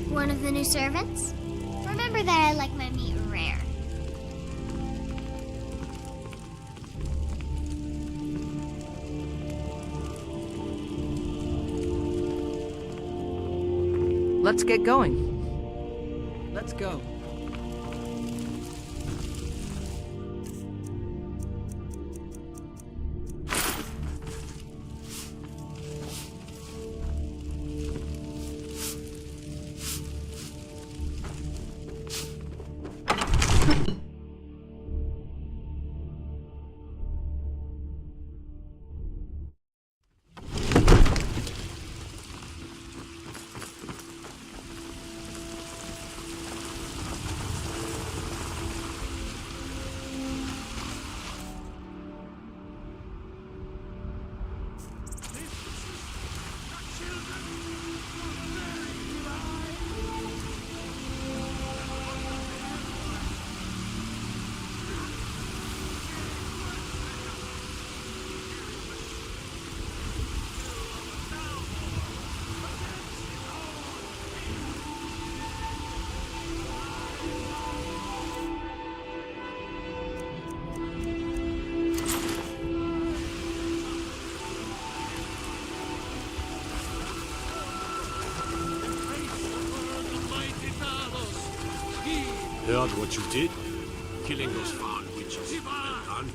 One of the new servants? Remember that I like my meat rare. Let's get going. Let's go. Heard what you did? Killing those foul witches. Well done,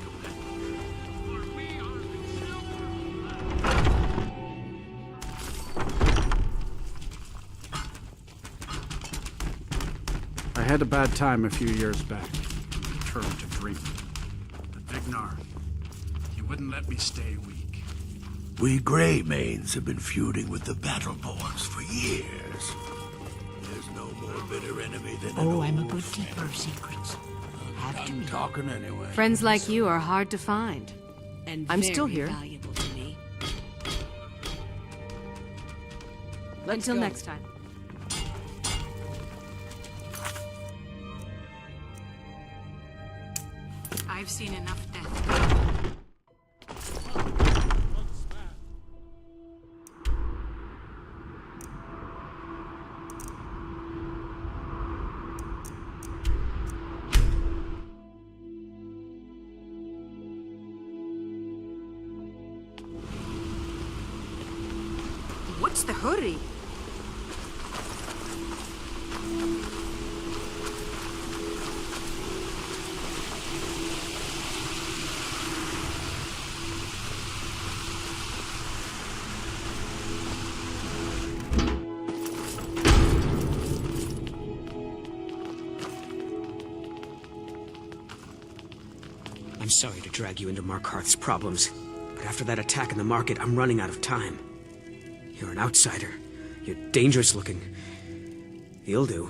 I had a bad time a few years back. Turned to drink. But Vignar, he wouldn't let me stay weak. We Greymaids have been feuding with the Battleborns for years. There's no more bitter enemy than an Oh, I'm a old good friend. keeper of secrets. Have to I'm be. talking anyway. Friends like you are hard to find. And I'm still very here. valuable to me. Until next time. I've seen enough death. What's the hurry? I'm sorry to drag you into Markarth's problems, but after that attack in the market, I'm running out of time. You're an outsider. You're dangerous looking. You'll do.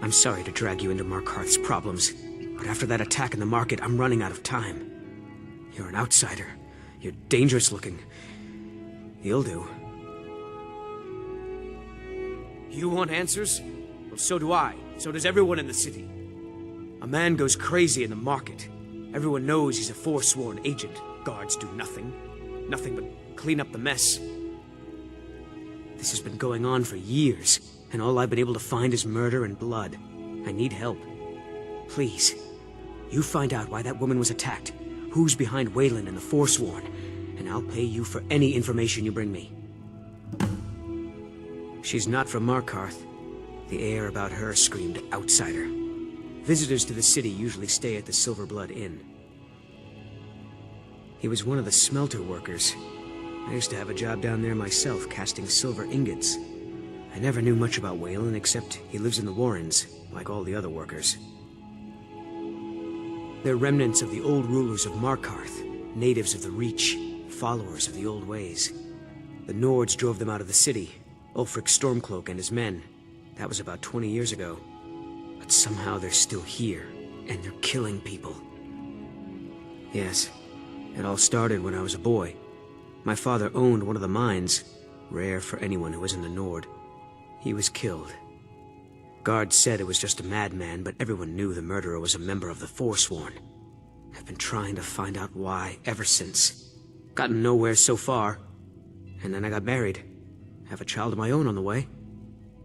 I'm sorry to drag you into Markarth's problems, but after that attack in the market, I'm running out of time. You're an outsider. You're dangerous looking. You'll do. You want answers? Well, so do I. So does everyone in the city. A man goes crazy in the market. Everyone knows he's a forsworn agent. Guards do nothing. Nothing but clean up the mess. This has been going on for years, and all I've been able to find is murder and blood. I need help. Please, you find out why that woman was attacked, who's behind Wayland and the Forsworn, and I'll pay you for any information you bring me. She's not from Markarth. The air about her screamed outsider. Visitors to the city usually stay at the Silverblood Inn. He was one of the smelter workers. I used to have a job down there myself, casting silver ingots. I never knew much about Wayland, except he lives in the Warrens, like all the other workers. They're remnants of the old rulers of Markarth, natives of the Reach, followers of the old ways. The Nords drove them out of the city, Ulfric Stormcloak and his men. That was about 20 years ago. But somehow they're still here, and they're killing people. Yes, it all started when I was a boy. My father owned one of the mines, rare for anyone who isn't a Nord. He was killed. Guards said it was just a madman, but everyone knew the murderer was a member of the Forsworn. I've been trying to find out why ever since. Gotten nowhere so far. And then I got married. Have a child of my own on the way.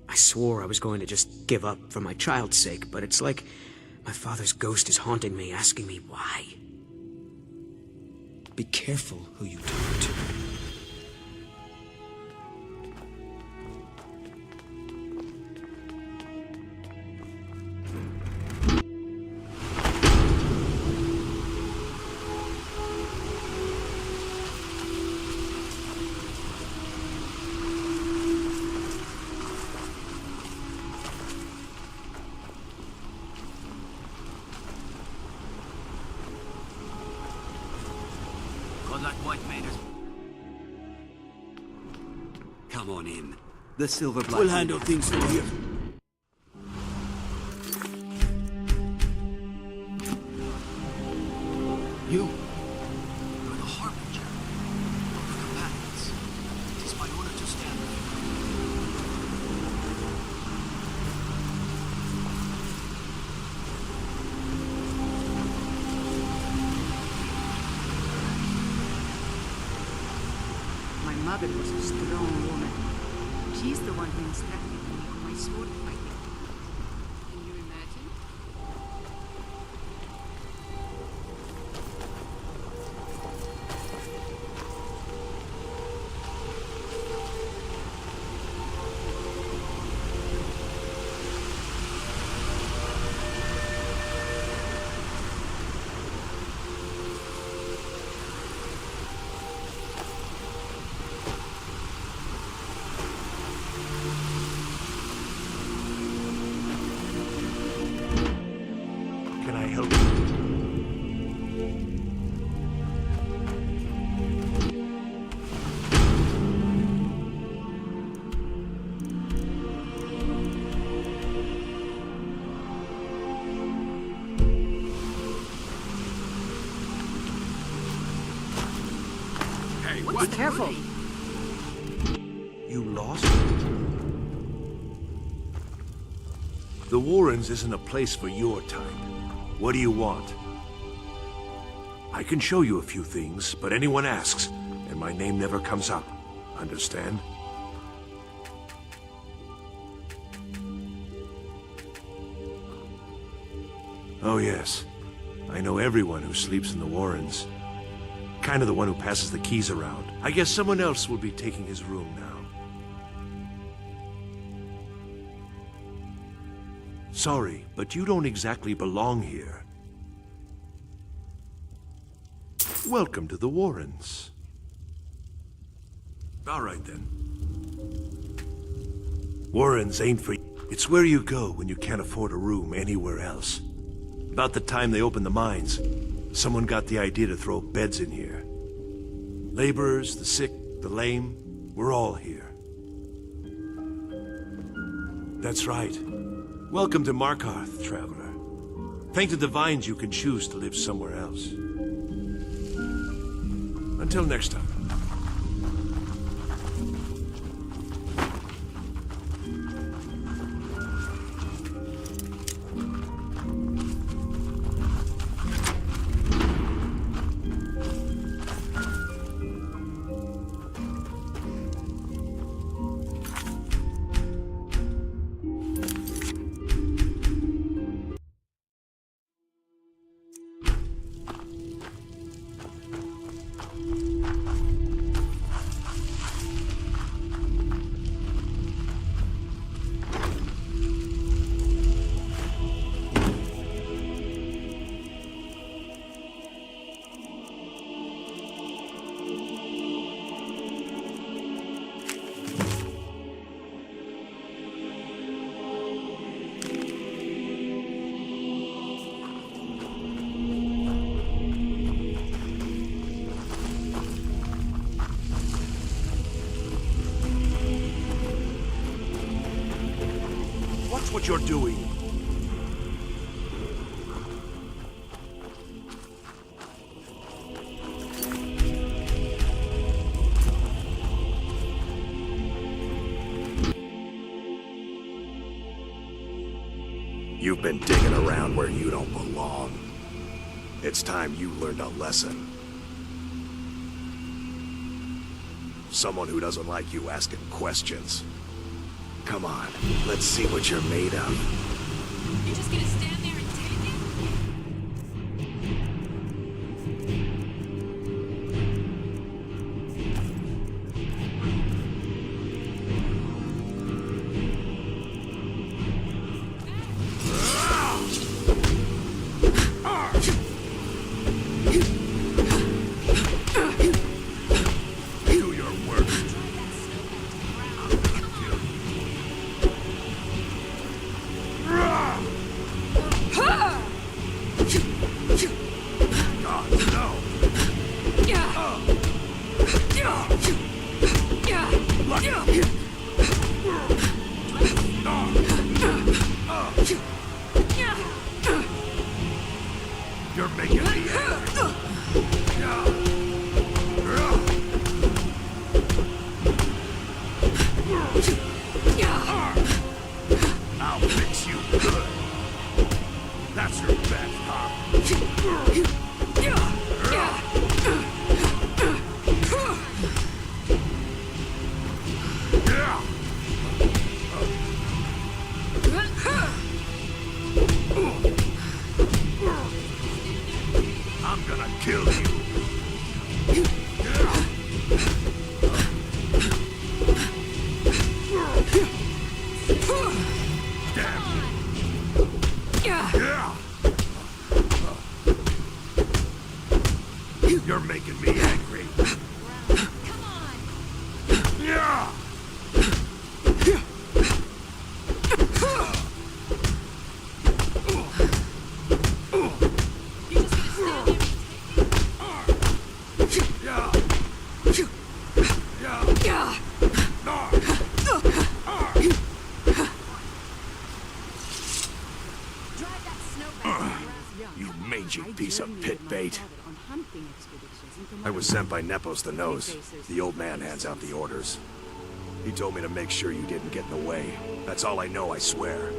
I swore I was going to just give up for my child's sake, but it's like my father's ghost is haunting me, asking me why. Be careful who you talk to. Come on in. The silver blood. We'll handle things from here. You're the harbinger of the companions. It is my honor to stand with you. My mother was a strong woman. She's the one who instructed me on my sword fighting. Can you imagine? Can I help you? Hey, What's what? the careful? You lost? The Warrens isn't a place for your type. What do you want? I can show you a few things, but anyone asks, and my name never comes up. Understand? Oh yes. I know everyone who sleeps in the Warrens. Kind of the one who passes the keys around. I guess someone else will be taking his room now. Sorry, but you don't exactly belong here. Welcome to the Warrens. All right, then. Warrens ain't for you. It's where you go when you can't afford a room anywhere else. About the time they opened the mines, someone got the idea to throw beds in here. Laborers, the sick, the lame, we're all here. That's right. Welcome to Markarth, traveler. Thank the Divines you can choose to live somewhere else. Until next time. what you're doing. You've been digging around where you don't belong. It's time you learned a lesson. Someone who doesn't like you asking questions. Come on, let's see what you're made of. You're just gonna stand there and take it? Do your worst. God, no. You're making me angry. I'll fix you good. That's your best, huh? I'm gonna kill you. Damn you. You're making me angry. Come on! Yeah. You're just gonna stand there and take it? Drive that snowbank. You mangy piece of pit bait. I was sent by Nepos the Nose. The old man hands out the orders. He told me to make sure you didn't get in the way. That's all I know, I swear.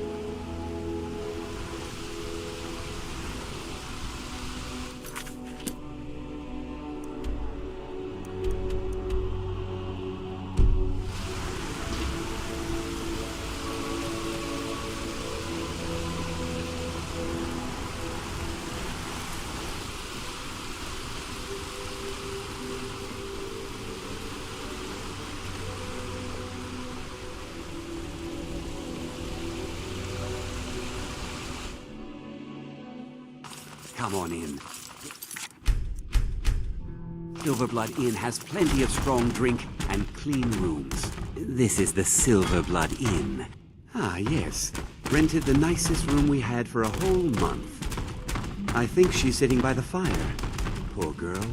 Come on in. Silverblood Inn has plenty of strong drink and clean rooms. This is the Silverblood Inn. Ah, yes. Rented the nicest room we had for a whole month. I think she's sitting by the fire. Poor girl.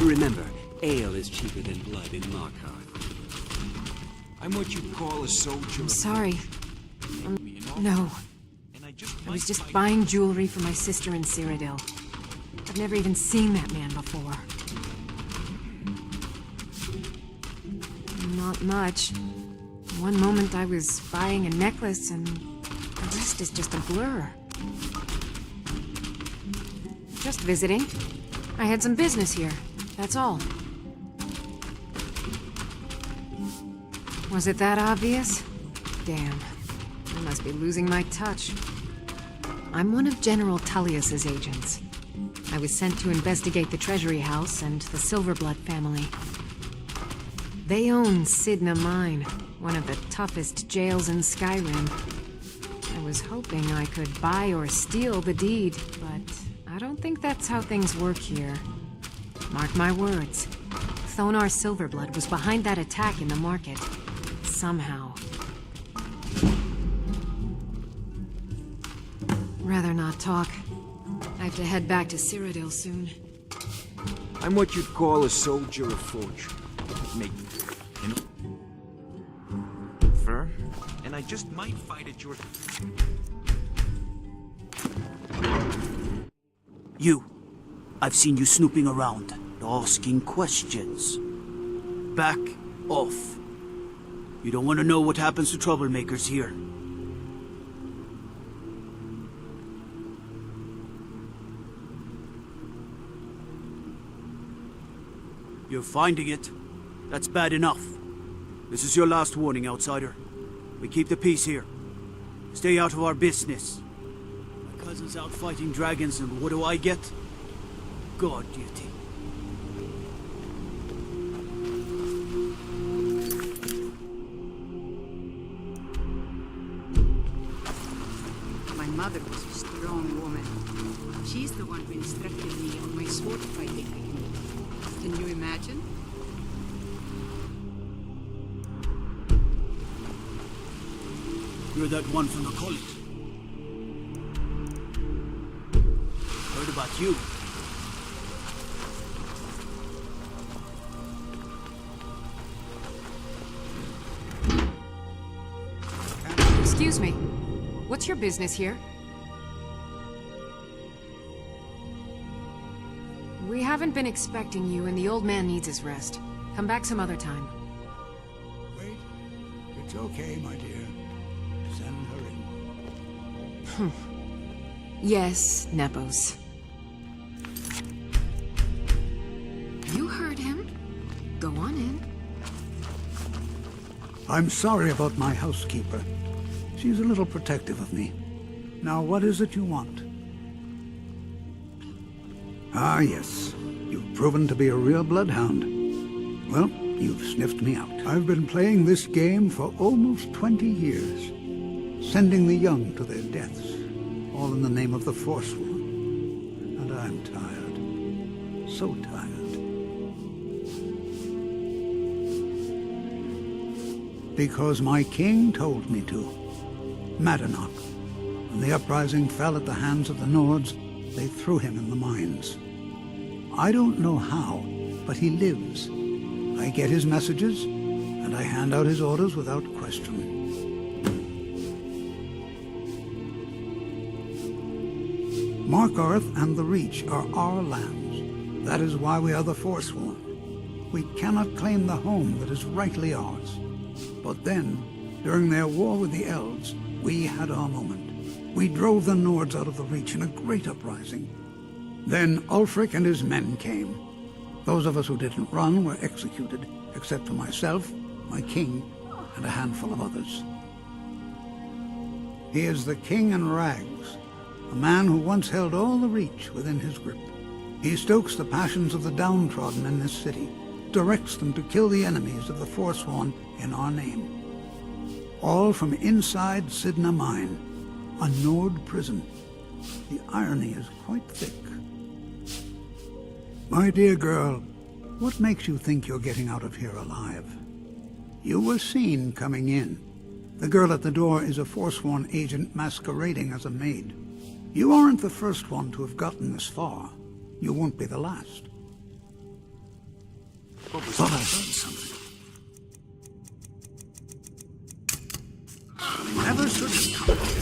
Remember, ale is cheaper than blood in Markarth. I'm what you'd call a soldier. I'm sorry. No. I was just buying jewelry for my sister in Cyrodiil. I've never even seen that man before. Not much. One moment I was buying a necklace and the rest is just a blur. Just visiting. I had some business here. That's all. Was it that obvious? Damn. I must be losing my touch. I'm one of General Tullius's agents. I was sent to investigate the Treasury House and the Silverblood family. They own Sidna Mine, one of the toughest jails in Skyrim. I was hoping I could buy or steal the deed, but I don't think that's how things work here. Mark my words. Thonar Silverblood was behind that attack in the market. Somehow. Rather not talk. I have to head back to Cyrodiil soon. I'm what you'd call a soldier of fortune. Make, you know. I just might fight at your... You. I've seen you snooping around, asking questions. Back off. You don't want to know what happens to troublemakers here. You're finding it. That's bad enough. This is your last warning, outsider. We keep the peace here. Stay out of our business. My cousin's out fighting dragons, and what do I get? Guard duty. My mother was a strong woman. She's the one who instructed me on my sword fighting technique. Can you imagine? You're that one from the college. Heard about you. Excuse me. What's your business here? We haven't been expecting you, and the old man needs his rest. Come back some other time. Wait. It's okay, my dear. Send her in. Yes, Nepos. You heard him. Go on in. I'm sorry about my housekeeper. She's a little protective of me. Now, what is it you want? Ah, yes. You've proven to be a real bloodhound. Well, you've sniffed me out. I've been playing this game for almost 20 years, sending the young to their deaths, all in the name of the Forsworn. And I'm tired. So tired. Because my king told me to. Madanach. When the uprising fell at the hands of the Nords, they threw him in the mines. I don't know how, but he lives. I get his messages, and I hand out his orders without question. Markarth and the Reach are our lands. That is why we are the Forsworn. We cannot claim the home that is rightly ours. But then, during their war with the Elves, we had our moment. We drove the Nords out of the Reach in a great uprising. Then Ulfric and his men came. Those of us who didn't run were executed, except for myself, my king, and a handful of others. He is the King in Rags, a man who once held all the Reach within his grip. He stokes the passions of the downtrodden in this city, directs them to kill the enemies of the Forsworn in our name. All from inside Sidna Mine, a Nord prison. The irony is quite thick. My dear girl, what makes you think you're getting out of here alive? You were seen coming in. The girl at the door is a Forsworn agent masquerading as a maid. You aren't the first one to have gotten this far. You won't be the last. Thought I heard something. Never should have come here.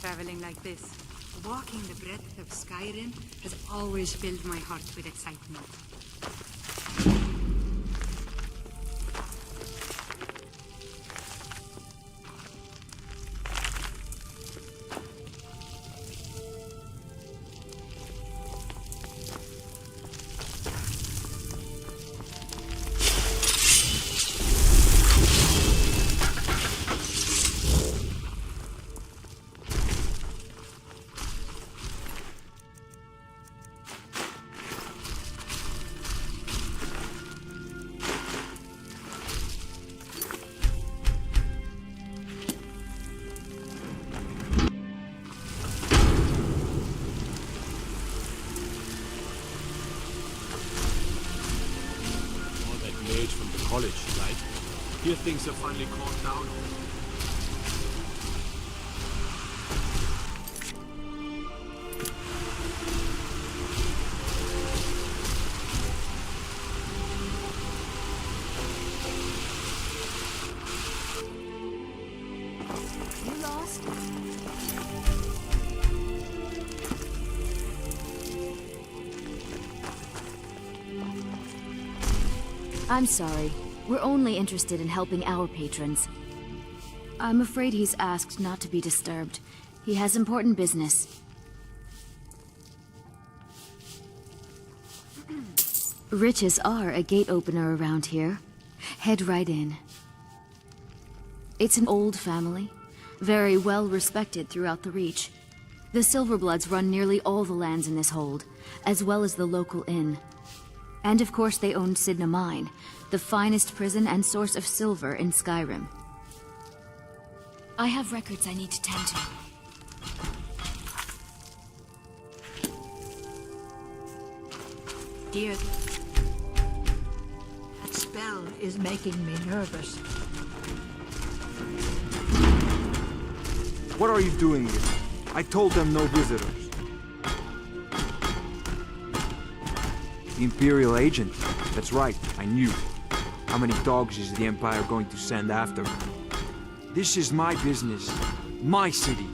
Traveling like this, walking the breadth of Skyrim has always filled my heart with excitement. college, right? Here things have finally calmed down. You lost? I'm sorry. We're only interested in helping our patrons. I'm afraid he's asked not to be disturbed. He has important business. Riches are a gate opener around here. Head right in. It's an old family, very well respected throughout the Reach. The Silverbloods run nearly all the lands in this hold, as well as the local inn. And of course they owned Sidna Mine, the finest prison and source of silver in Skyrim. I have records I need to tend to. Dear, that spell is making me nervous. What are you doing here? I told them no visitors. The Imperial agent. That's right, I knew. How many dogs is the Empire going to send after me? This is my business. My city.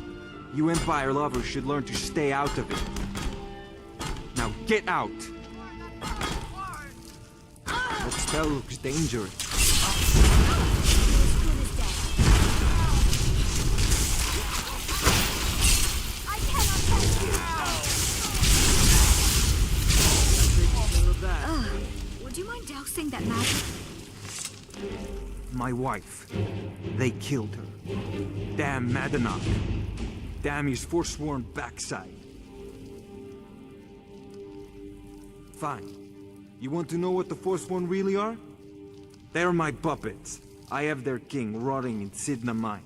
You Empire lovers should learn to stay out of it. Now get out! That spell looks dangerous. Would you mind dousing that magic? My wife. They killed her. Damn Madanach. Damn his forsworn backside. Fine. You want to know what the Forsworn really are? They're my puppets. I have their king rotting in Sidna Mine.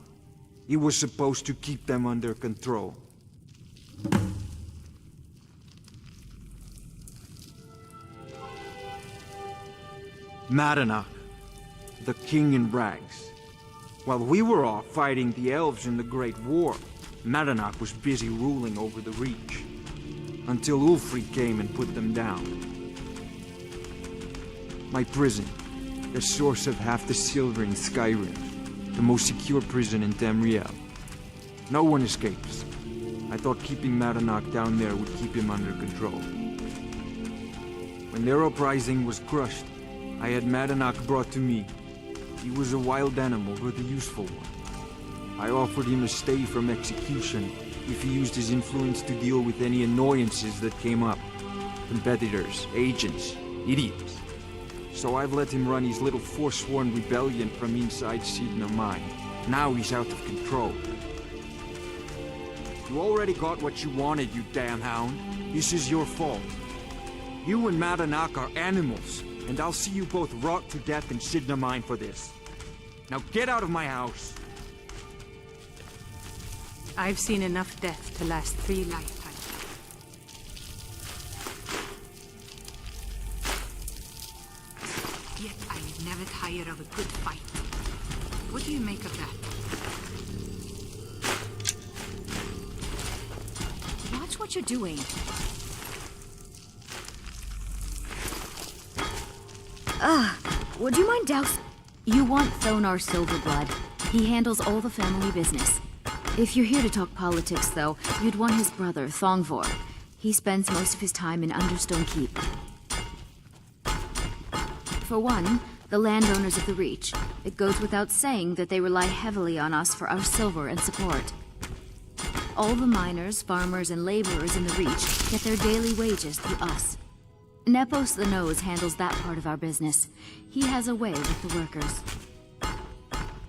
He was supposed to keep them under control. Madanach, the king in rags. While we were off fighting the elves in the Great War, Madanach was busy ruling over the Reach. Until Ulfric came and put them down. My prison, the source of half the silver in Skyrim, the most secure prison in Tamriel. No one escapes. I thought keeping Madanach down there would keep him under control. When their uprising was crushed, I had Madanach brought to me. He was a wild animal, but a useful one. I offered him a stay from execution if he used his influence to deal with any annoyances that came up. Competitors, agents, idiots. So I've let him run his little forsworn rebellion from inside Sidna Mine. Now he's out of control. You already got what you wanted, you damn hound. This is your fault. You and Madanach are animals, and I'll see you both rot to death in Sidna Mine for this. Now get out of my house! I've seen enough death to last 3 lifetimes. Yet I never tire of a good fight. What do you make of that? Watch what you're doing. Would you mind dousing? You want Thonar Silverblood. He handles all the family business. If you're here to talk politics, though, you'd want his brother, Thongvor. He spends most of his time in Understone Keep. For one, the landowners of the Reach. It goes without saying that they rely heavily on us for our silver and support. All the miners, farmers, and laborers in the Reach get their daily wages through us. Nepos the Nose handles that part of our business. He has a way with the workers.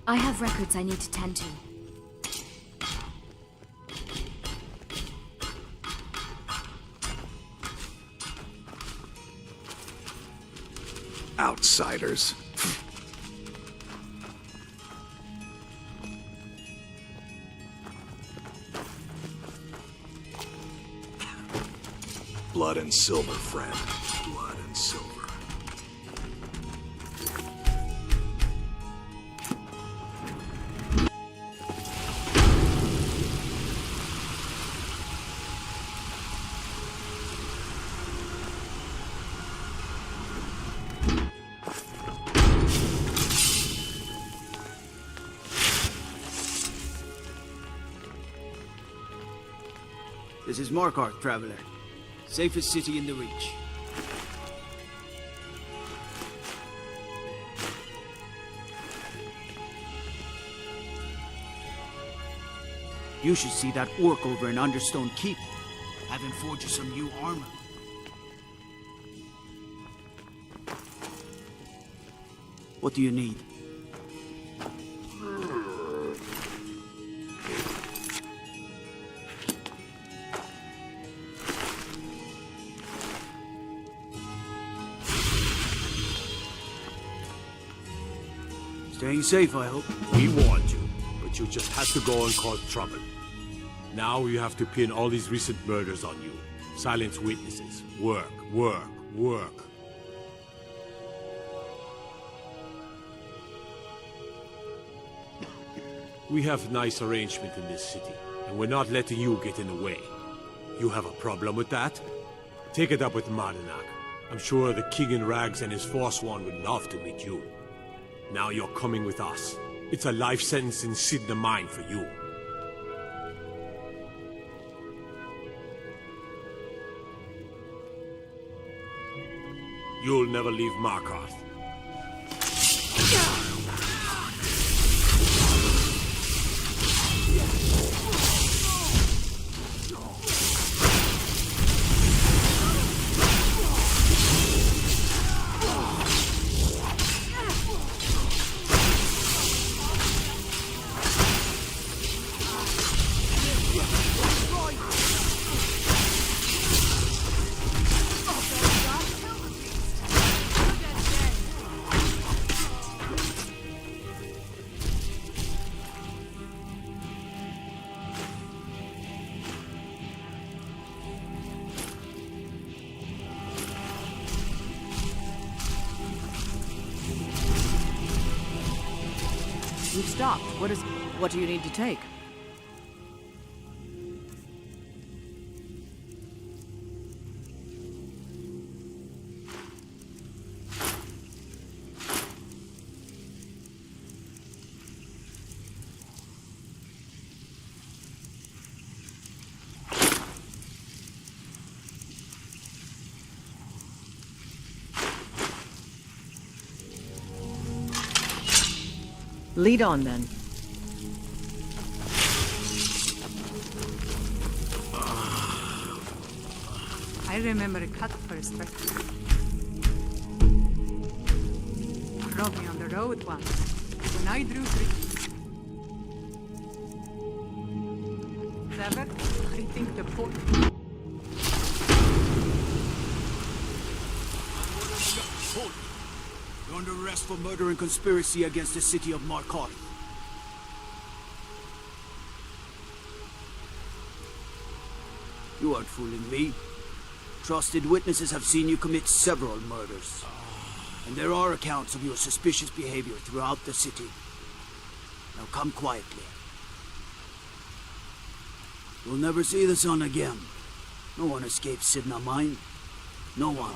I have records I need to tend to. Outsiders. Blood and silver, friend. Blood and silver. This is Markarth, traveler. Safest city in the Reach. You should see that orc over in Understone Keep. Have him forge you some new armor. What do you need? Staying safe, I hope. We warned you, but you just had to go and cause trouble. Now you have to pin all these recent murders on you. Silence witnesses. Work, work, work. We have nice arrangement in this city, and we're not letting you get in the way. You have a problem with that? Take it up with Mardinak. I'm sure the King in Rags and his Forsworn would love to meet you. Now you're coming with us. It's a life sentence in Sidna Mine for you. You'll never leave Markarth. We've stopped. What do you need to take? Lead on, then. I remember a cut for a spec. Robbed me on the road once. When I drew Sever, I think the port. You're under arrest for murder and conspiracy against the city of Markarth. You aren't fooling me. Trusted witnesses have seen you commit several murders. And there are accounts of your suspicious behavior throughout the city. Now come quietly. You'll never see the sun again. No one escapes Sidna Mine. No one.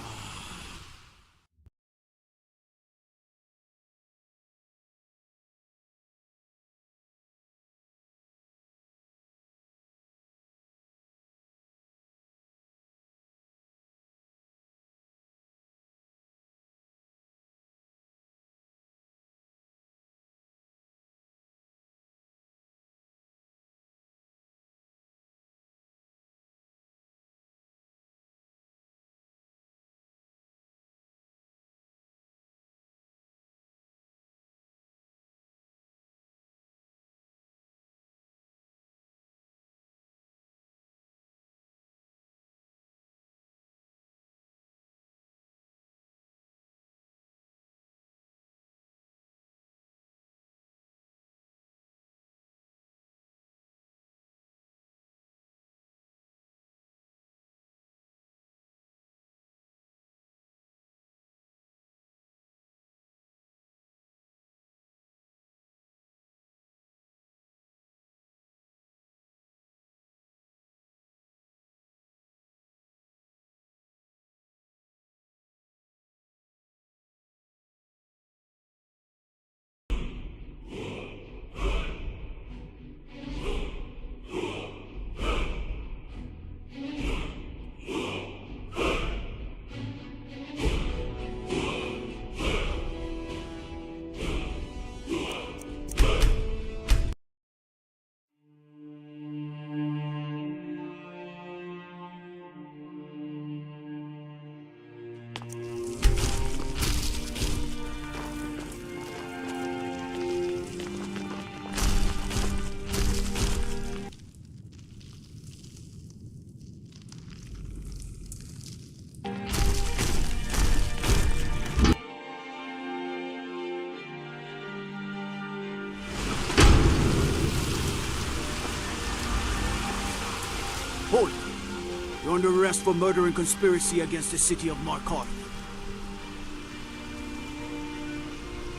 You're under arrest for murder and conspiracy against the city of Markarth.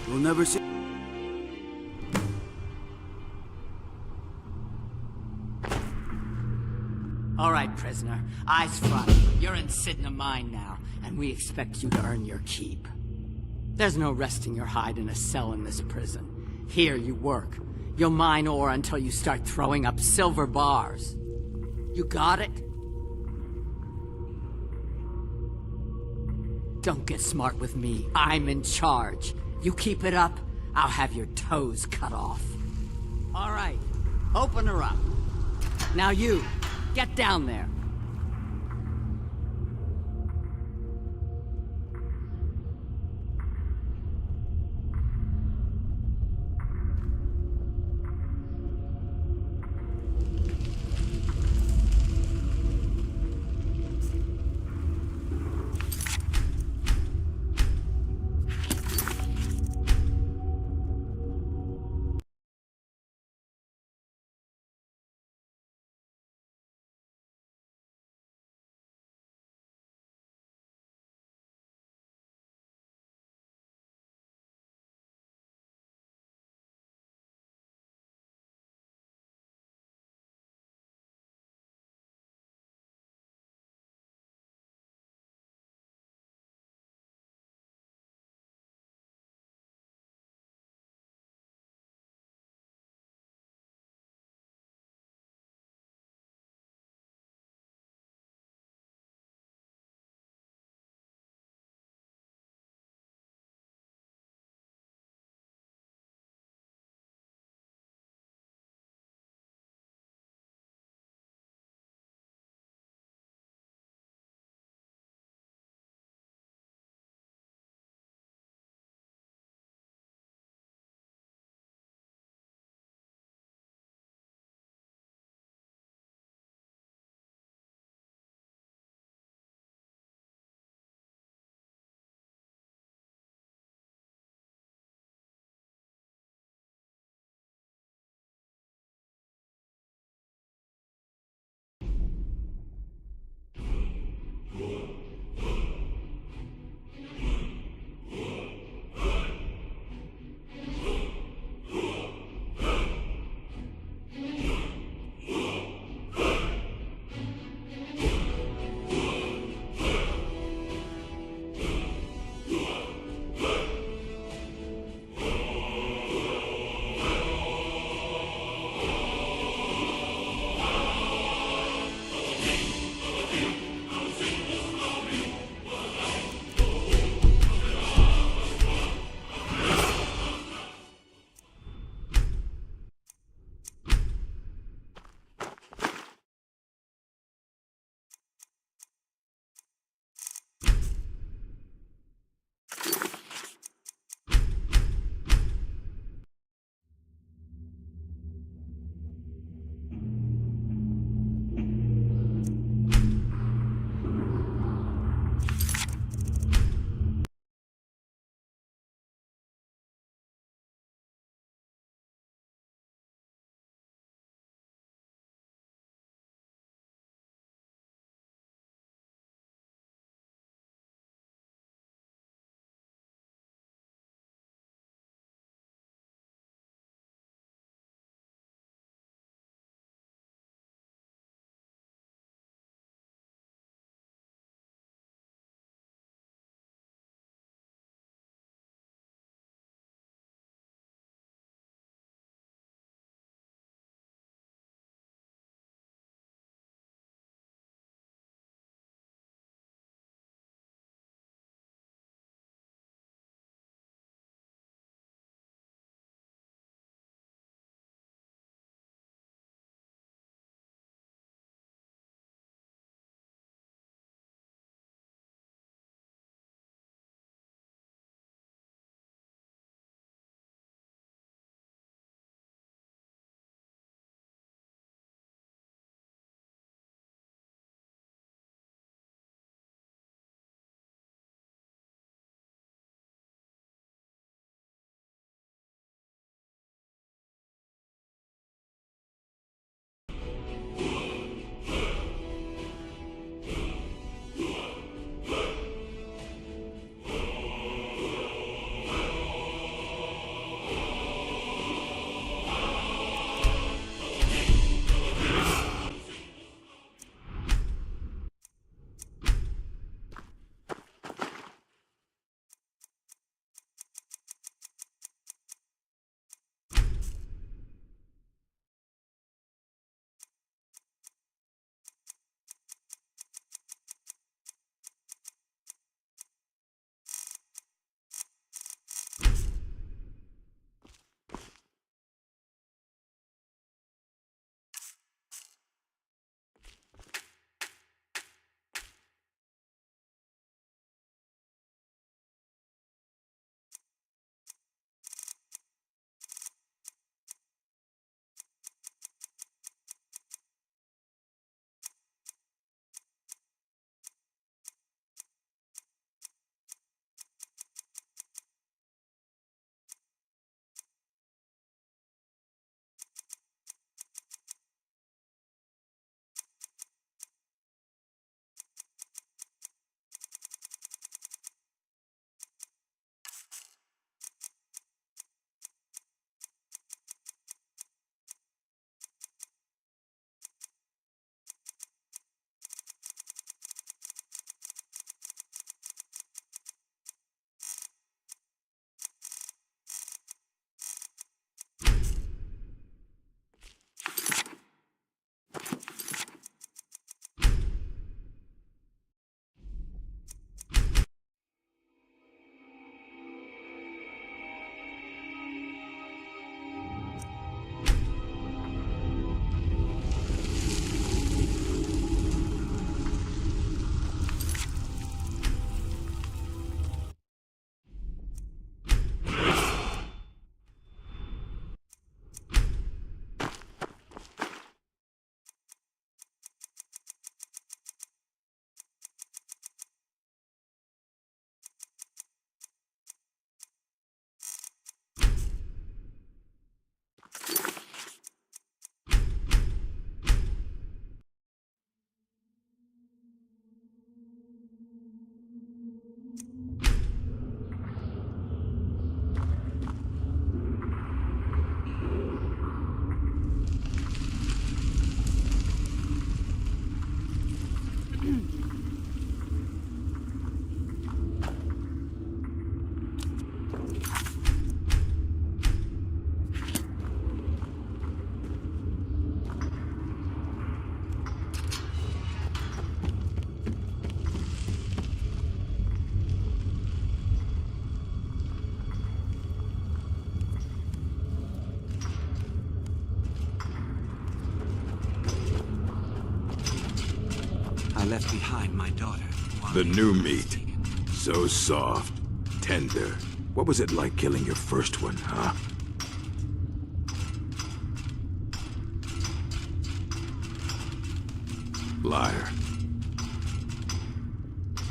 You'll never see... All right, prisoner. Eyes front. You're in Sidna Mine now, and we expect you to earn your keep. There's no resting your hide in a cell in this prison. Here you work. You'll mine ore until you start throwing up silver bars. You got it? Don't get smart with me. I'm in charge. You keep it up, I'll have your toes cut off. All right, open her up. Now you, get down there. I left behind my daughter. The new meat. So soft, tender. What was it like killing your first one, huh? Liar.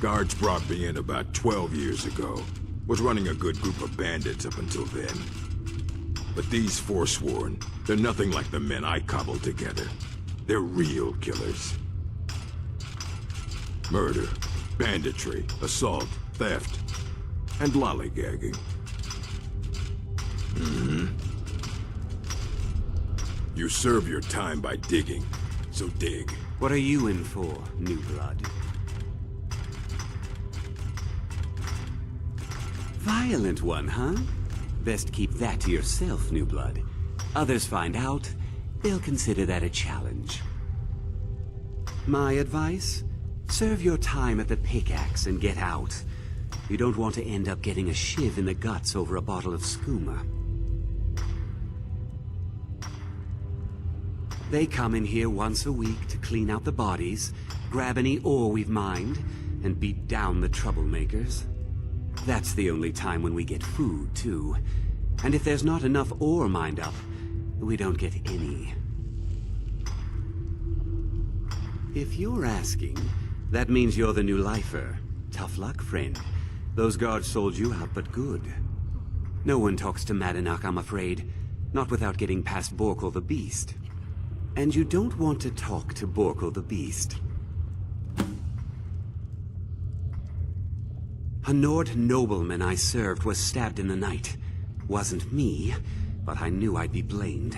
Guards brought me in about 12 years ago. Was running a good group of bandits up until then. But these Forsworn, they're nothing like the men I cobbled together. They're real killers. Murder, banditry, assault, theft, and lollygagging. You serve your time by digging, so dig. What are you in for, New Blood? Violent one, huh? Best keep that to yourself, New Blood. Others find out, they'll consider that a challenge. My advice? Serve your time at the pickaxe and get out. You don't want to end up getting a shiv in the guts over a bottle of skooma. They come in here once a week to clean out the bodies, grab any ore we've mined, and beat down the troublemakers. That's the only time when we get food, too. And if there's not enough ore mined up, we don't get any. If you're asking, that means you're the new lifer. Tough luck, friend. Those guards sold you out, but good. No one talks to Madanak, I'm afraid. Not without getting past Borkul the Beast. And you don't want to talk to Borkul the Beast. A Nord nobleman I served was stabbed in the night. Wasn't me, but I knew I'd be blamed.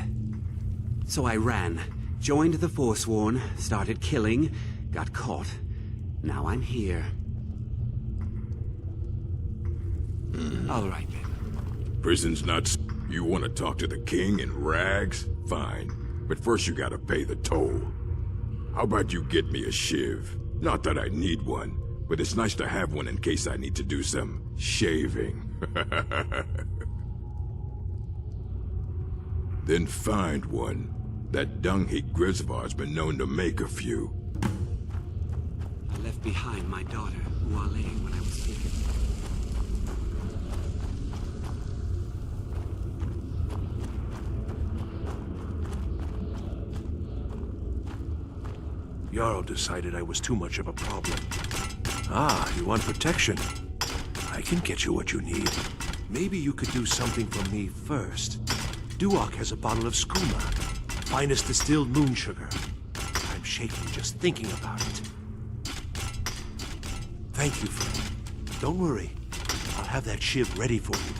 So I ran, joined the Forsworn, started killing, got caught. Now I'm here. All right, then. Prison's not You want to talk to the king in rags? Fine. But first you gotta pay the toll. How about you get me a shiv? Not that I need one, but it's nice to have one in case I need to do some shaving. Then find one. That dung-heap Grisvar's been known to make a few. I left behind my daughter, Wale, when I was taken. Jarl decided I was too much of a problem. Ah, you want protection? I can get you what you need. Maybe you could do something for me first. Duok has a bottle of skooma, finest distilled moon sugar. I'm shaking just thinking about it. Thank you, friend. Don't worry. I'll have that shiv ready for you.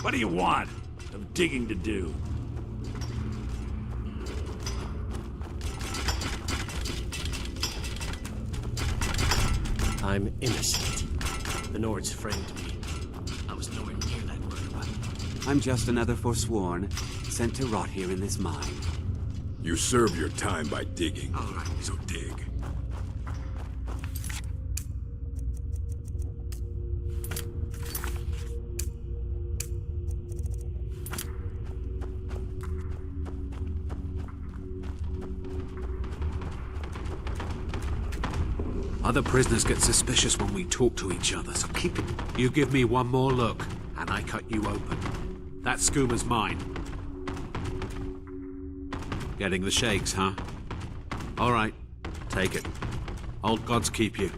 What do you want? I've digging to do. I'm innocent. The Nords framed me. I was nowhere near that murder weapon. I'm just another Forsworn, sent to rot here in this mine. You serve your time by digging. All right. So dig. Other prisoners get suspicious when we talk to each other, so keep it. You give me one more look, and I cut you open. That skooma's mine. Getting the shakes, huh? All right, take it. Old gods keep you.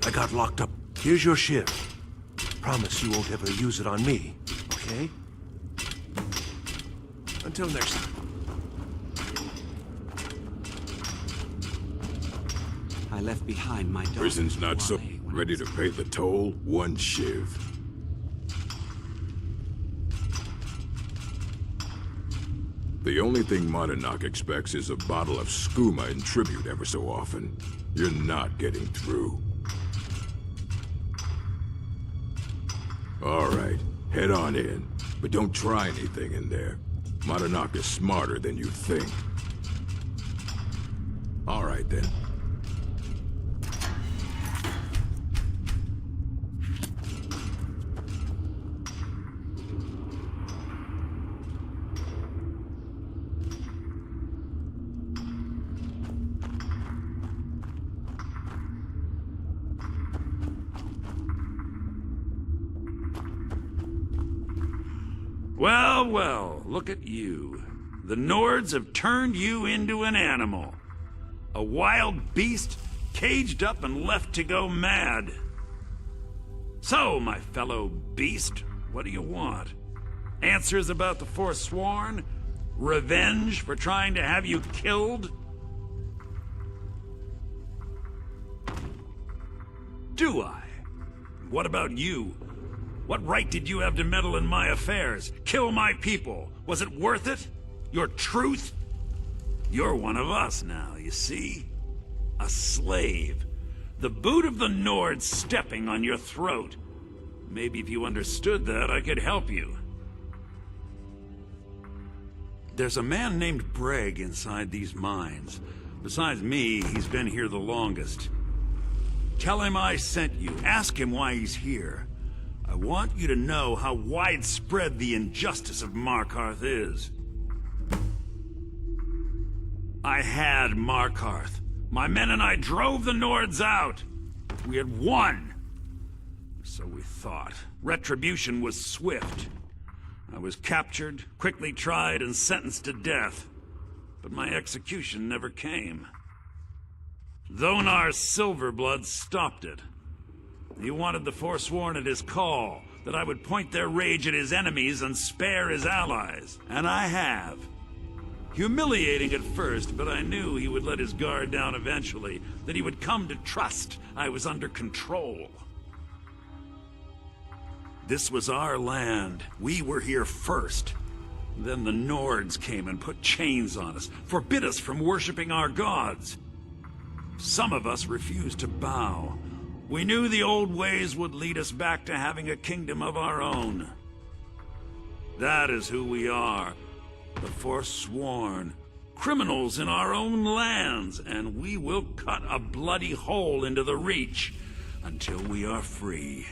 I got locked up. Here's your shiv. Promise you won't ever use it on me, okay? Until next time. I left behind my daughter. Prison's not so ready to pay the toll. One shiv. The only thing Madanak expects is a bottle of skooma in tribute ever so often. You're not getting through. All right, head on in. But don't try anything in there. Madanak is smarter than you think. All right, then. Well, well, look at you. The Nords have turned you into an animal. A wild beast, caged up and left to go mad. So, my fellow beast, what do you want? Answers about the Forsworn? Revenge for trying to have you killed? Do I? What about you? What right did you have to meddle in my affairs? Kill my people? Was it worth it? Your truth? You're one of us now, you see? A slave. The boot of the Nords stepping on your throat. Maybe if you understood that, I could help you. There's a man named Breg inside these mines. Besides me, he's been here the longest. Tell him I sent you. Ask him why he's here. I want you to know how widespread the injustice of Markarth is. I had Markarth. My men and I drove the Nords out. We had won. So we thought. Retribution was swift. I was captured, quickly tried, and sentenced to death. But my execution never came. Dhonar's Silverblood stopped it. He wanted the Forsworn at his call, that I would point their rage at his enemies and spare his allies. And I have. Humiliating at first, but I knew he would let his guard down eventually, that he would come to trust I was under control. This was our land. We were here first. Then the Nords came and put chains on us, forbid us from worshipping our gods. Some of us refused to bow. We knew the old ways would lead us back to having a kingdom of our own. That is who we are. The Forsworn. Criminals in our own lands, and we will cut a bloody hole into the Reach until we are free.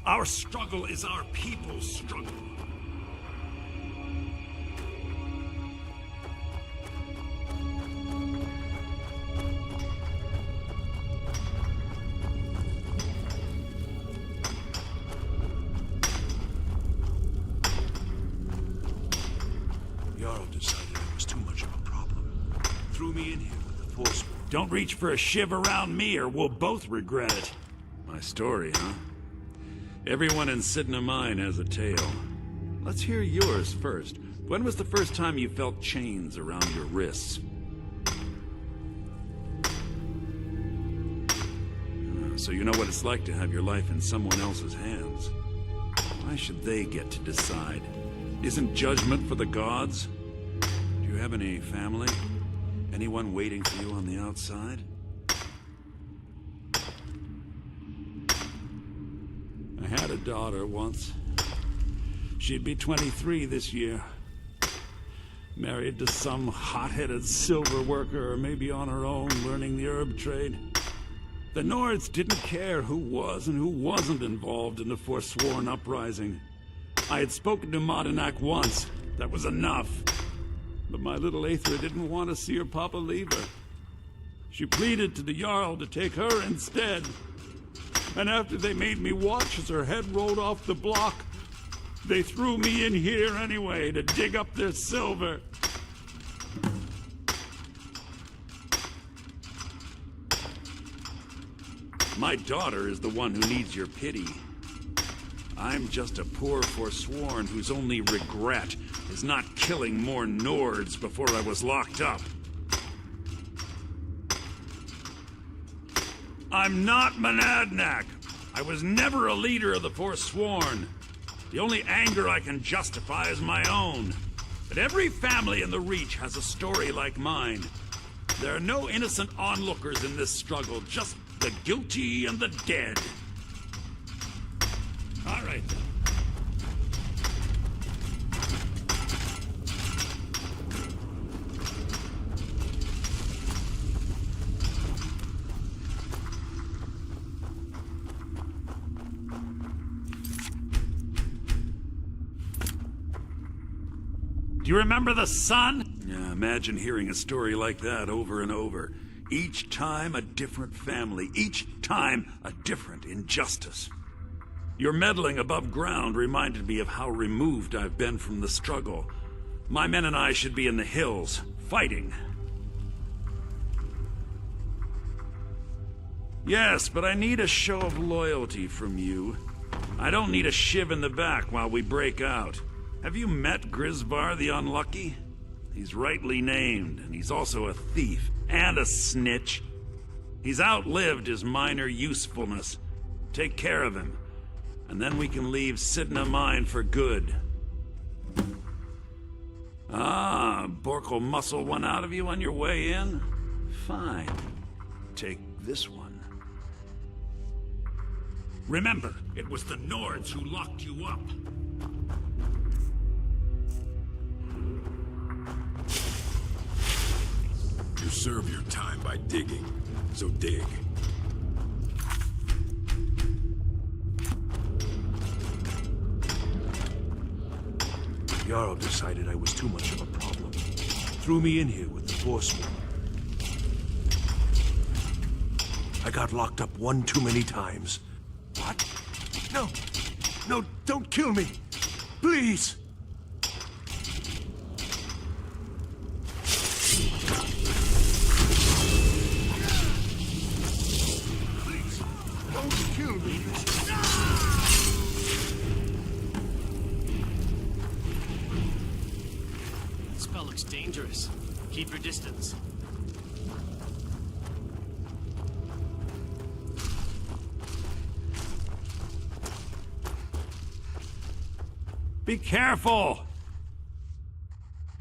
Our struggle is our people's struggle. Jarl decided it was too much of a problem. Threw me in here with the Force. Don't reach for a shiv around me or we'll both regret it. My story, huh? Everyone in Sidna Mine has a tale. Let's hear yours first. When was the first time you felt chains around your wrists? So you know what it's like to have your life in someone else's hands. Why should they get to decide? Isn't judgment for the gods? Do you have any family? Anyone waiting for you on the outside? I had a daughter once. She'd be 23 this year. Married to some hot-headed silver worker, or maybe on her own, learning the herb trade. The Nords didn't care who was and who wasn't involved in the Forsworn uprising. I had spoken to Madanak once. That was enough. But my little Aethra didn't want to see her papa leave her. She pleaded to the Jarl to take her instead. And after they made me watch as her head rolled off the block, they threw me in here anyway to dig up their silver. My daughter is the one who needs your pity. I'm just a poor Forsworn whose only regret is not killing more Nords before I was locked up. I'm not Monadnak. I was never a leader of the Forsworn. The only anger I can justify is my own. But every family in the Reach has a story like mine. There are no innocent onlookers in this struggle, just the guilty and the dead. Do you remember the sun? Yeah, imagine hearing a story like that over and over. Each time a different family, each time a different injustice. Your meddling above ground reminded me of how removed I've been from the struggle. My men and I should be in the hills, fighting. Yes, but I need a show of loyalty from you. I don't need a shiv in the back while we break out. Have you met Grisvar the Unlucky? He's rightly named, and he's also a thief and a snitch. He's outlived his minor usefulness. Take care of him, and then we can leave Sidna Mine for good. Ah, Bork will muscle one out of you on your way in? Fine. Take this one. Remember, it was the Nords who locked you up. You serve your time by digging, so dig. Jarl decided I was too much of a problem. Threw me in here with the Forsworn. I got locked up one too many times. What? No! No, don't kill me! Please! Please, don't kill me! This spell looks dangerous. Keep your distance. Be careful!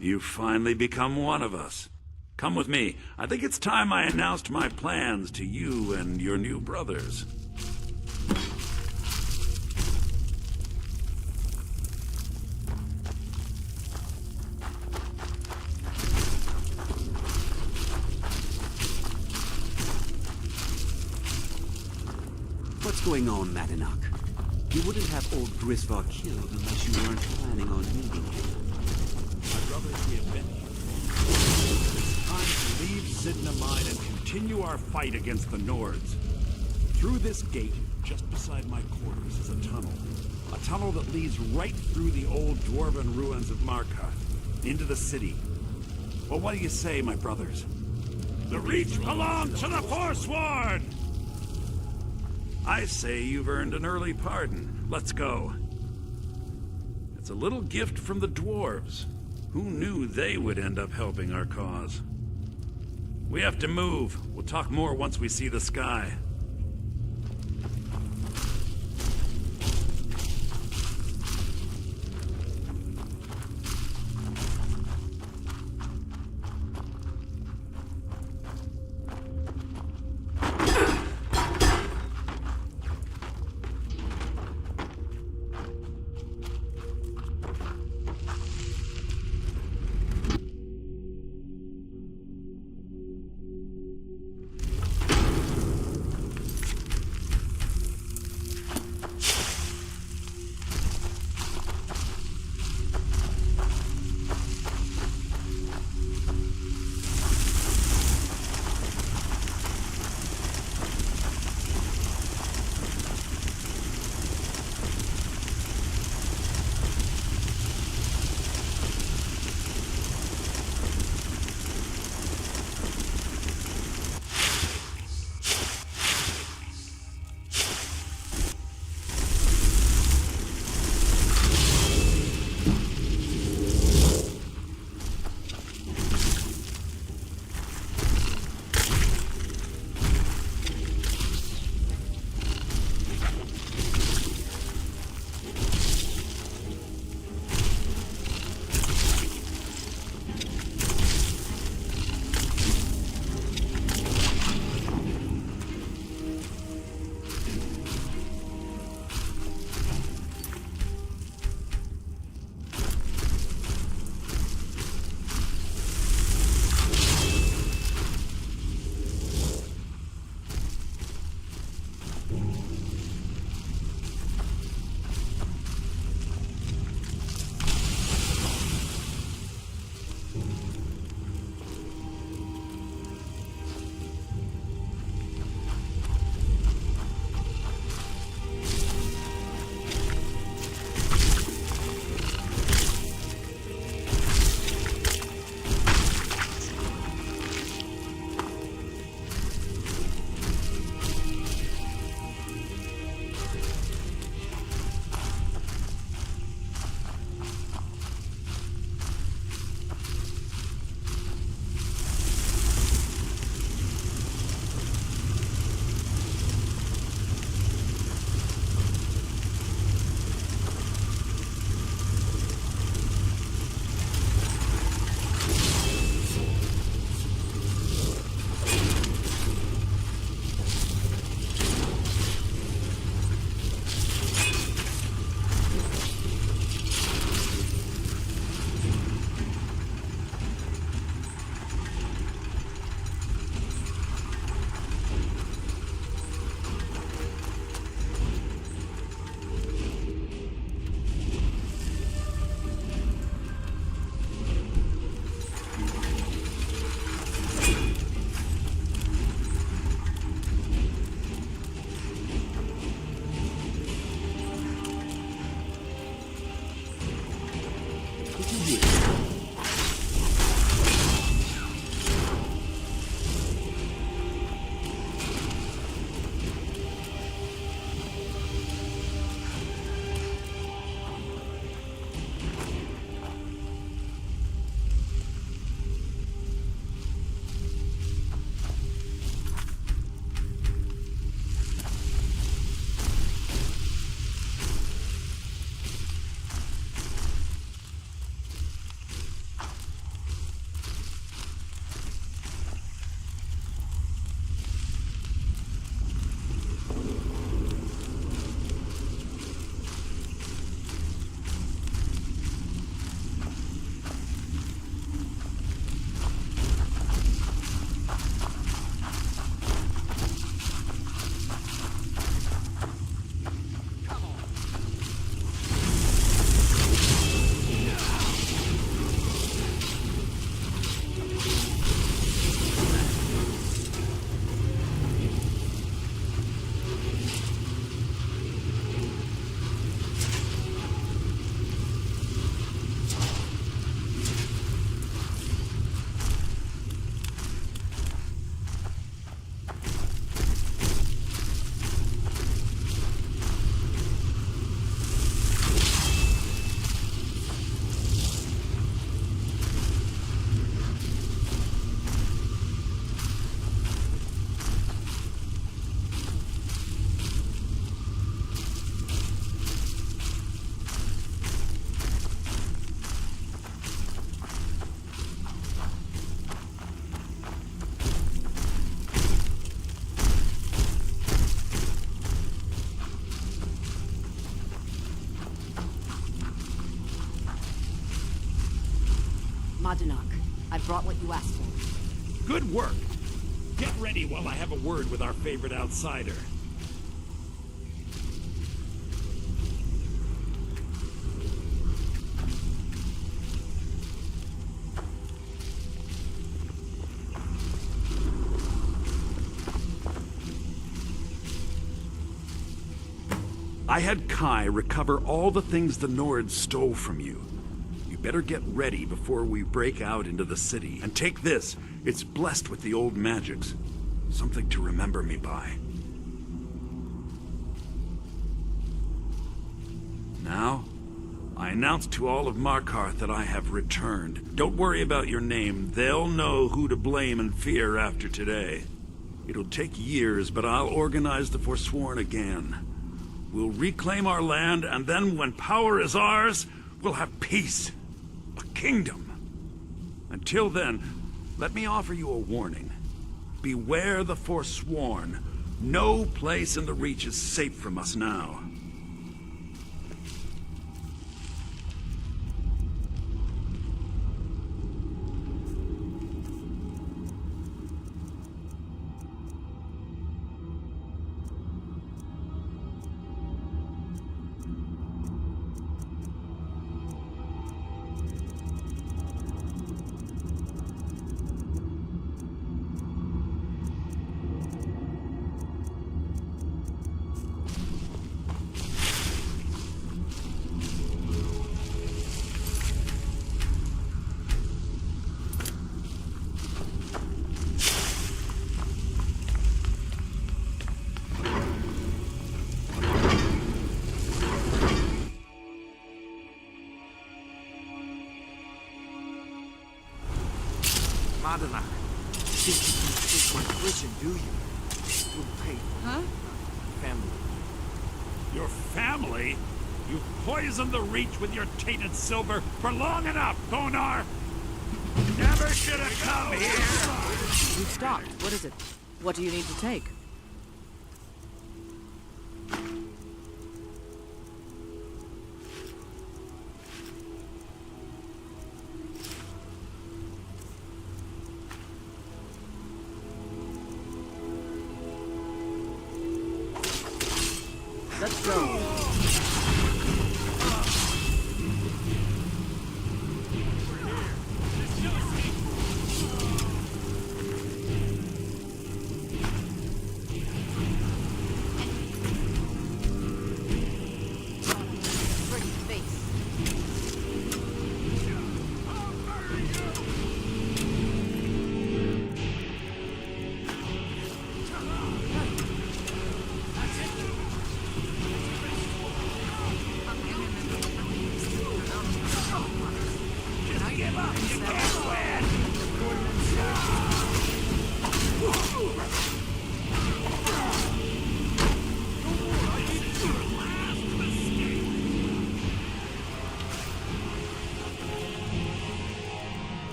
You've finally become one of us. Come with me. I think it's time I announced my plans to you and your new brothers. What's going on, Madanach? You wouldn't have old Grisvar killed unless you weren't planning on meeting him. My brothers, we have been here. It's time to leave Sidna Mine and continue our fight against the Nords. Through this gate, just beside my quarters, is a tunnel. A tunnel that leads right through the old dwarven ruins of Markarth, into the city. Well, what do you say, my brothers? The Reach belongs to the Forsworn! I say you've earned an early pardon. Let's go. It's a little gift from the dwarves. Who knew they would end up helping our cause? We have to move. We'll talk more once we see the sky. Mardinak. I brought what you asked for. Good work. Get ready while I have a word with our favorite outsider. I had Kai recover all the things the Nords stole from you. You better get ready before we break out into the city. And take this. It's blessed with the old magics. Something to remember me by. Now, I announce to all of Markarth that I have returned. Don't worry about your name. They'll know who to blame and fear after today. It'll take years, but I'll organize the Forsworn again. We'll reclaim our land, and then when power is ours, we'll have peace. A kingdom. Until then, let me offer you a warning. Beware the Forsworn. No place in the Reach is safe from us now. Mardinak, think you can escape my prison, do you? You'll pay. Huh? Family. Your family? You poisoned the Reach with your tainted silver for long enough, Konar! Never should have come here! You've stopped. What is it? What do you need to take? Let's go.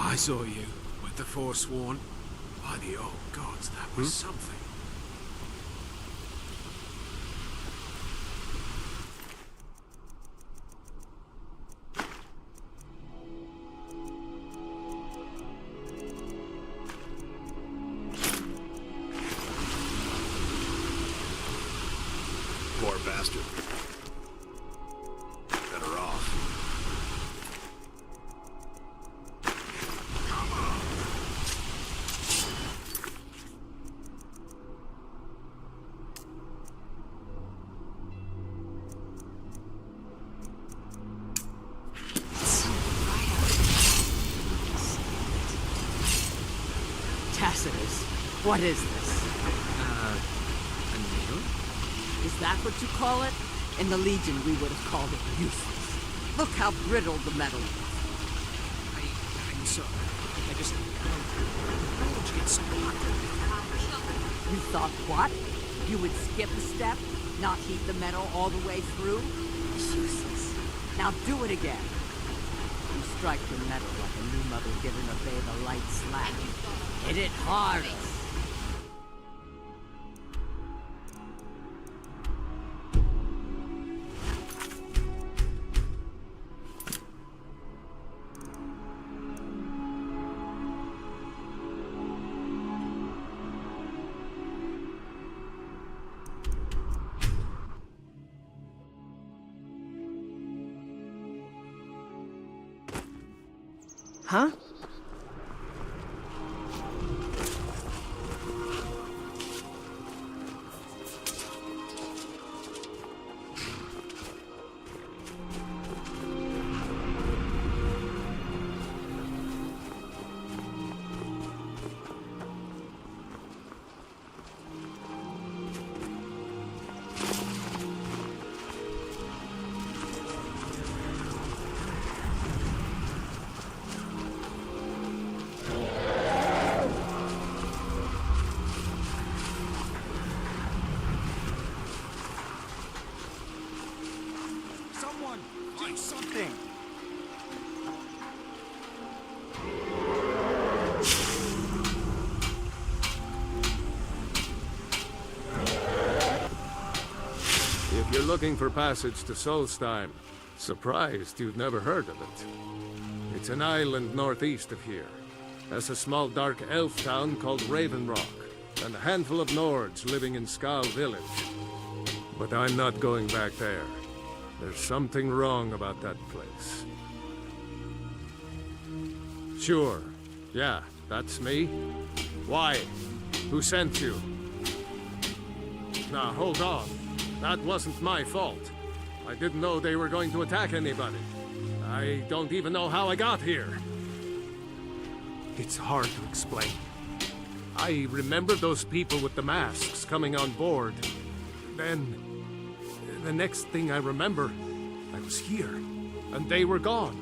I saw you with the Forsworn. By the old gods, that was something. Poor bastard. Better off. Tacitus, what is this? A needle? Is that what you call it? In the Legion, we would have called it useless. Look how brittle the metal is. I'm sorry. I just... Why did you get so hot? You thought what? You would skip a step? Not heat the metal all the way through? Useless. Now do it again. You strike the metal like a new mother giving a babe a light slap. Hit it harder. Huh? Do something! If you're looking for passage to Solstheim, surprised you've never heard of it. It's an island northeast of here. Has a small dark elf town called Raven Rock, and a handful of Nords living in Skal Village. But I'm not going back there. There's something wrong about that place. Sure. Yeah, that's me. Why? Who sent you? Now, hold on. That wasn't my fault. I didn't know they were going to attack anybody. I don't even know how I got here. It's hard to explain. I remember those people with the masks coming on board. Then, the next thing I remember, I was here, and they were gone.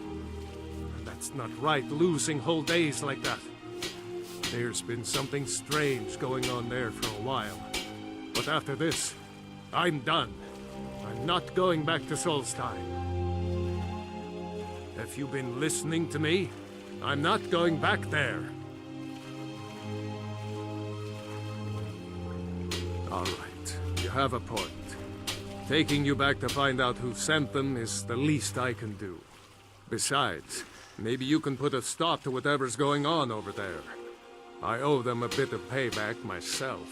That's not right, losing whole days like that. There's been something strange going on there for a while. But after this, I'm done. I'm not going back to Solstheim. Have you been listening to me? I'm not going back there. All right, you have a point. Taking you back to find out who sent them is the least I can do. Besides, maybe you can put a stop to whatever's going on over there. I owe them a bit of payback myself.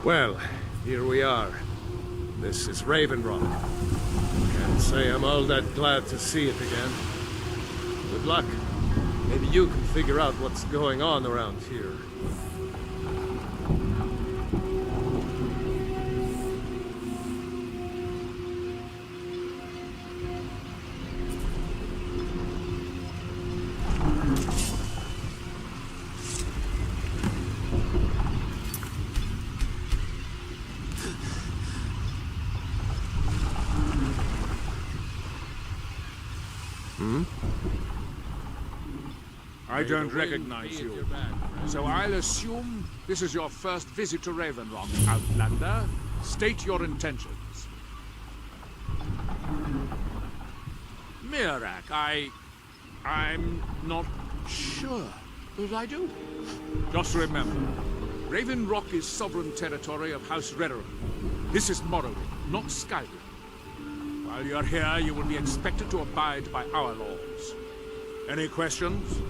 Well, here we are. This is Raven Rock. Can't say I'm all that glad to see it again. Good luck. Maybe you can figure out what's going on around here. I don't recognize you. So I'll assume this is your first visit to Raven Rock, Outlander. State your intentions. Mirak, I'm not sure that I do. Just remember, Raven Rock is sovereign territory of House Redoran. This is Morrowind, not Skyrim. While you're here, you will be expected to abide by our laws. Any questions?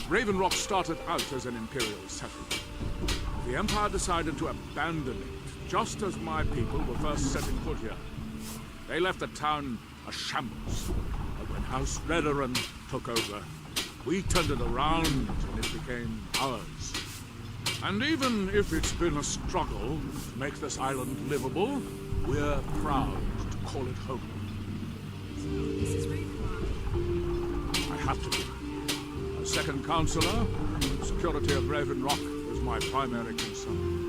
Raven Rock started out as an Imperial settlement. The Empire decided to abandon it, just as my people were first setting foot here. They left the town a shambles. But when House Redoran took over, we turned it around and it became ours. And even if it's been a struggle to make this island livable, we're proud to call it home. I have to be. As second counselor, security of Raven Rock is my primary concern.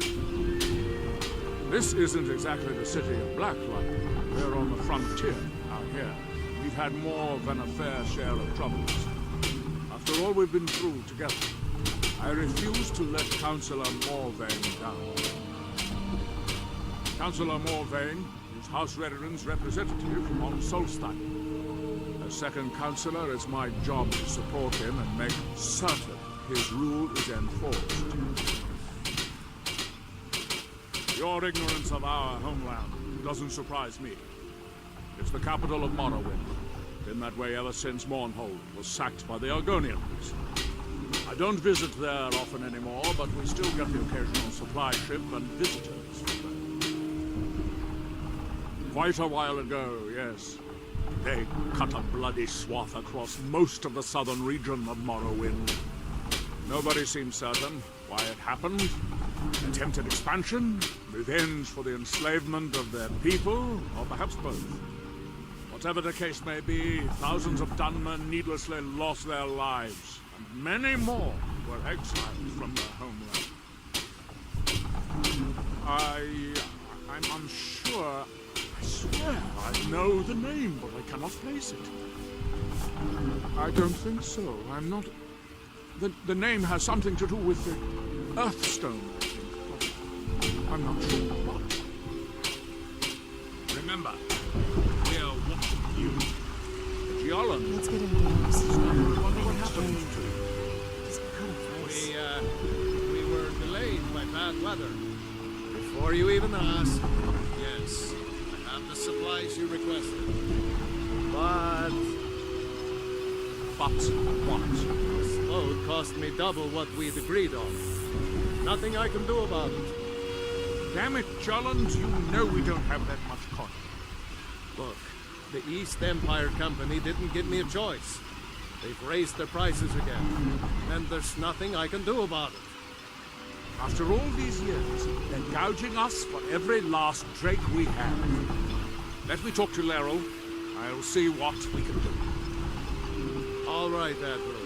This isn't exactly the city of Blacklight. We're on the frontier out here. We've had more than a fair share of troubles. After all we've been through together, I refuse to let Councillor Morvain down. Councillor Morvain is House Redoran's representative on Solstein. As second councillor, it's my job to support him and make certain his rule is enforced. Your ignorance of our homeland doesn't surprise me. It's the capital of Morrowind. Been that way ever since Mournhold was sacked by the Argonians. I don't visit there often anymore, but we still get the occasional supply ship and visitors from there. Quite a while ago, yes. They cut a bloody swath across most of the southern region of Morrowind. Nobody seems certain why it happened. Attempted expansion, revenge for the enslavement of their people, or perhaps both. Whatever the case may be, thousands of Dunmen needlessly lost their lives, and many more were exiled from their homeland. I'm unsure. I swear I know the name, but I cannot place it. I don't think so. I'm not... The name has something to do with the Earthstone, I think. I'm not sure what. Remember, we are watching you. The Geolon. Let's get indoors. Wonder what happened to you. We were delayed by bad weather. Before you even asked, yes, I have the supplies you requested. But what? This load cost me double what we'd agreed on. Nothing I can do about it. Damn it, Jolland, you know we don't have that much coin. Look, the East Empire Company didn't give me a choice. They've raised their prices again, and there's nothing I can do about it. After all these years, they're gouging us for every last drake we have. Let me talk to Laryl. I'll see what we can do. All right, Admiral.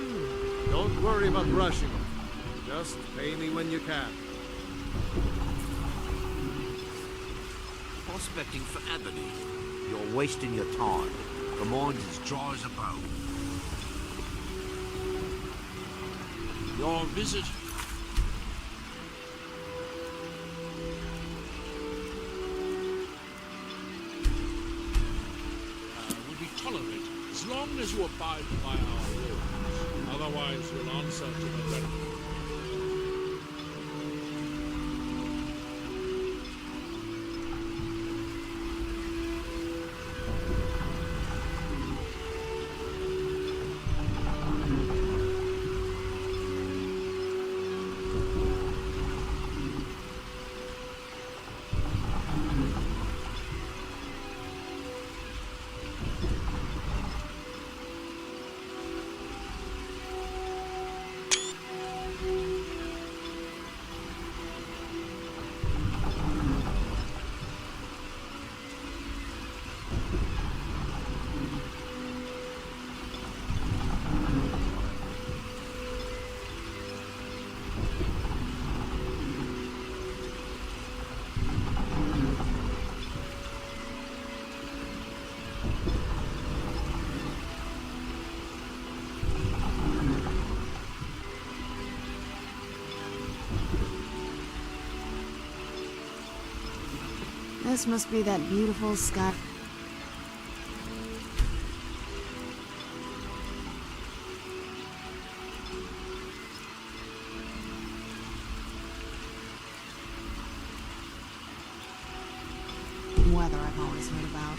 Don't worry about rushing it. Just pay me when you can. Prospecting for ebony. You're wasting your time. The mine's as dry as a bone. Your visit will be tolerated as long as you abide by our rules. Otherwise, you'll answer to the red. This must be that beautiful sky. Weather I've always heard about.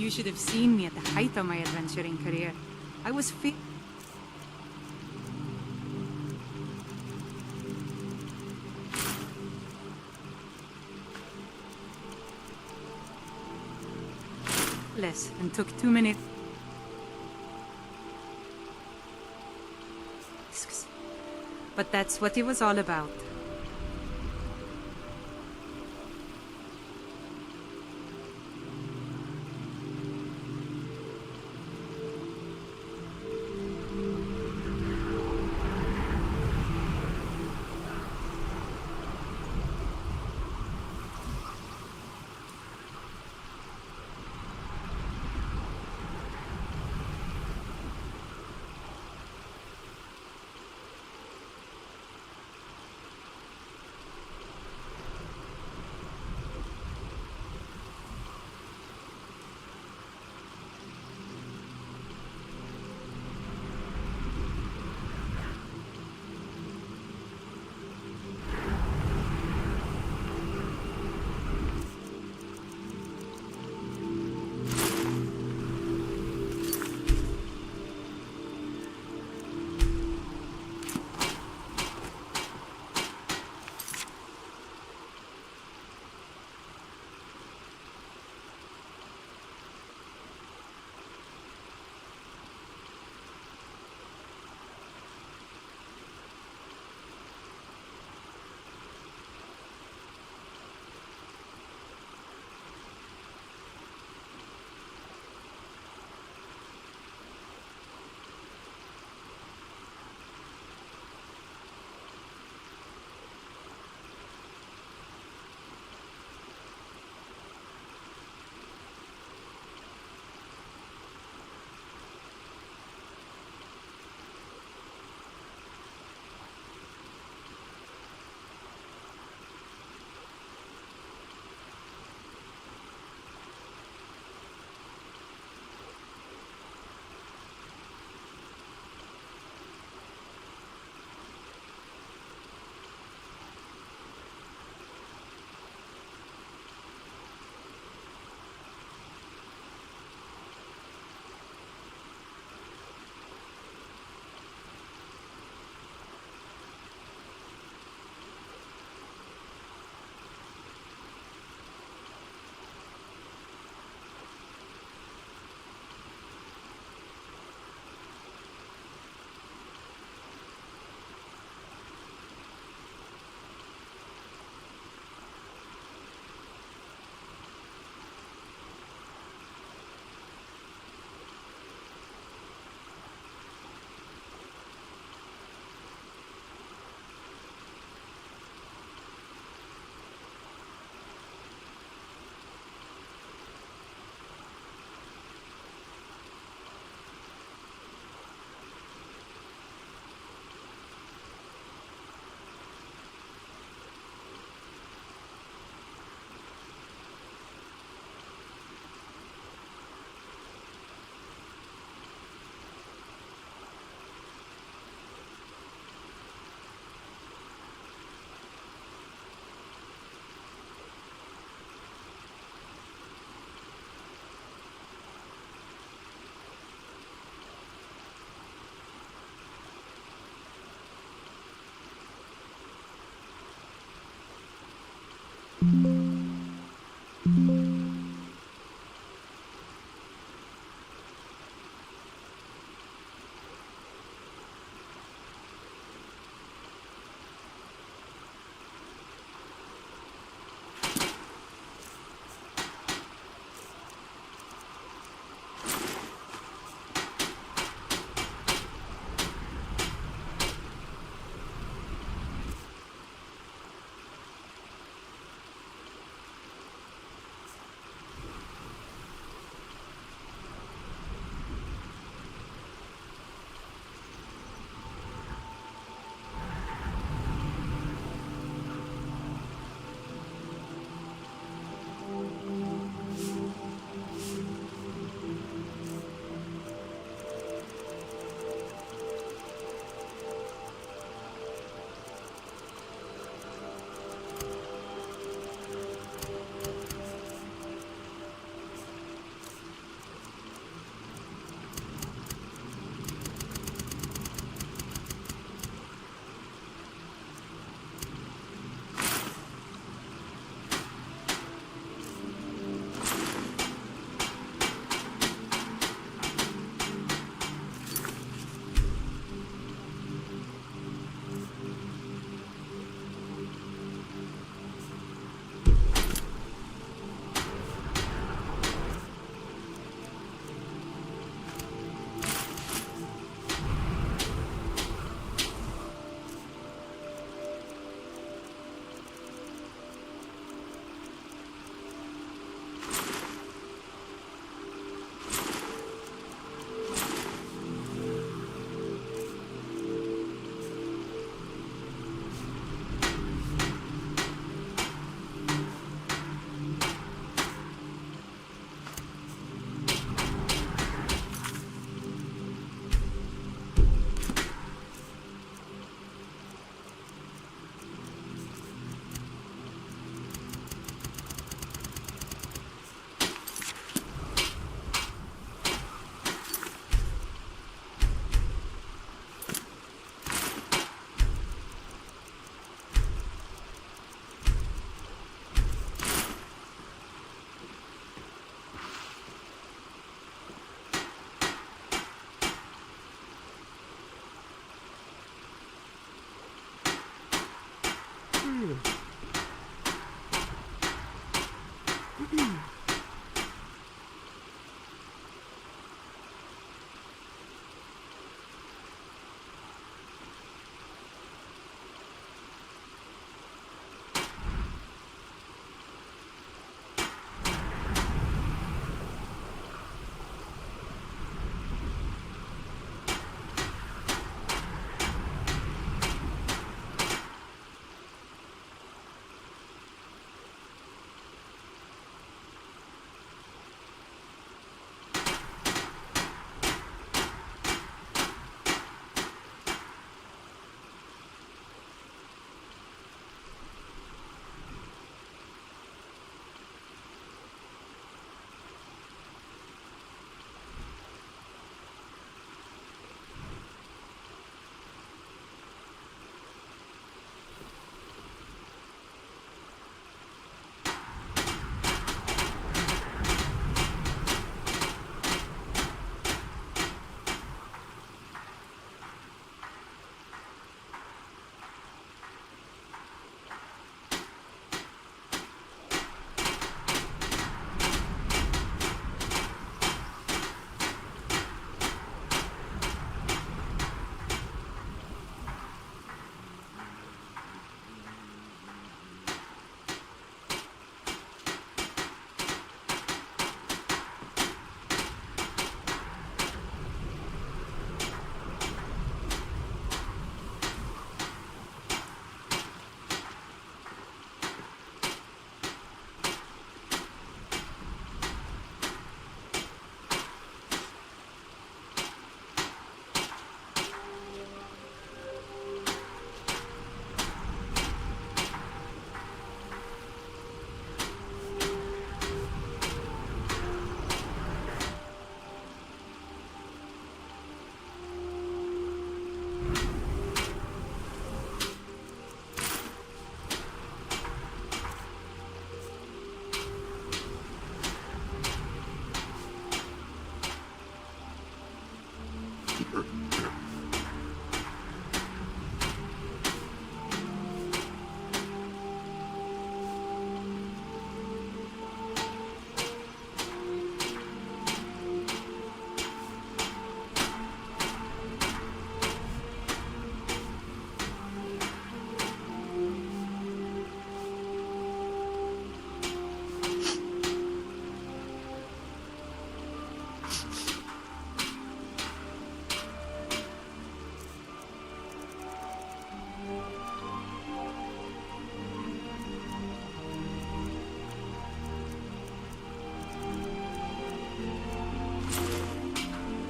You should have seen me at the height of my adventuring career. I was less and took 2 minutes. But that's what it was all about.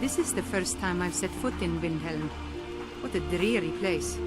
This is the first time I've set foot in Windhelm. What a dreary place.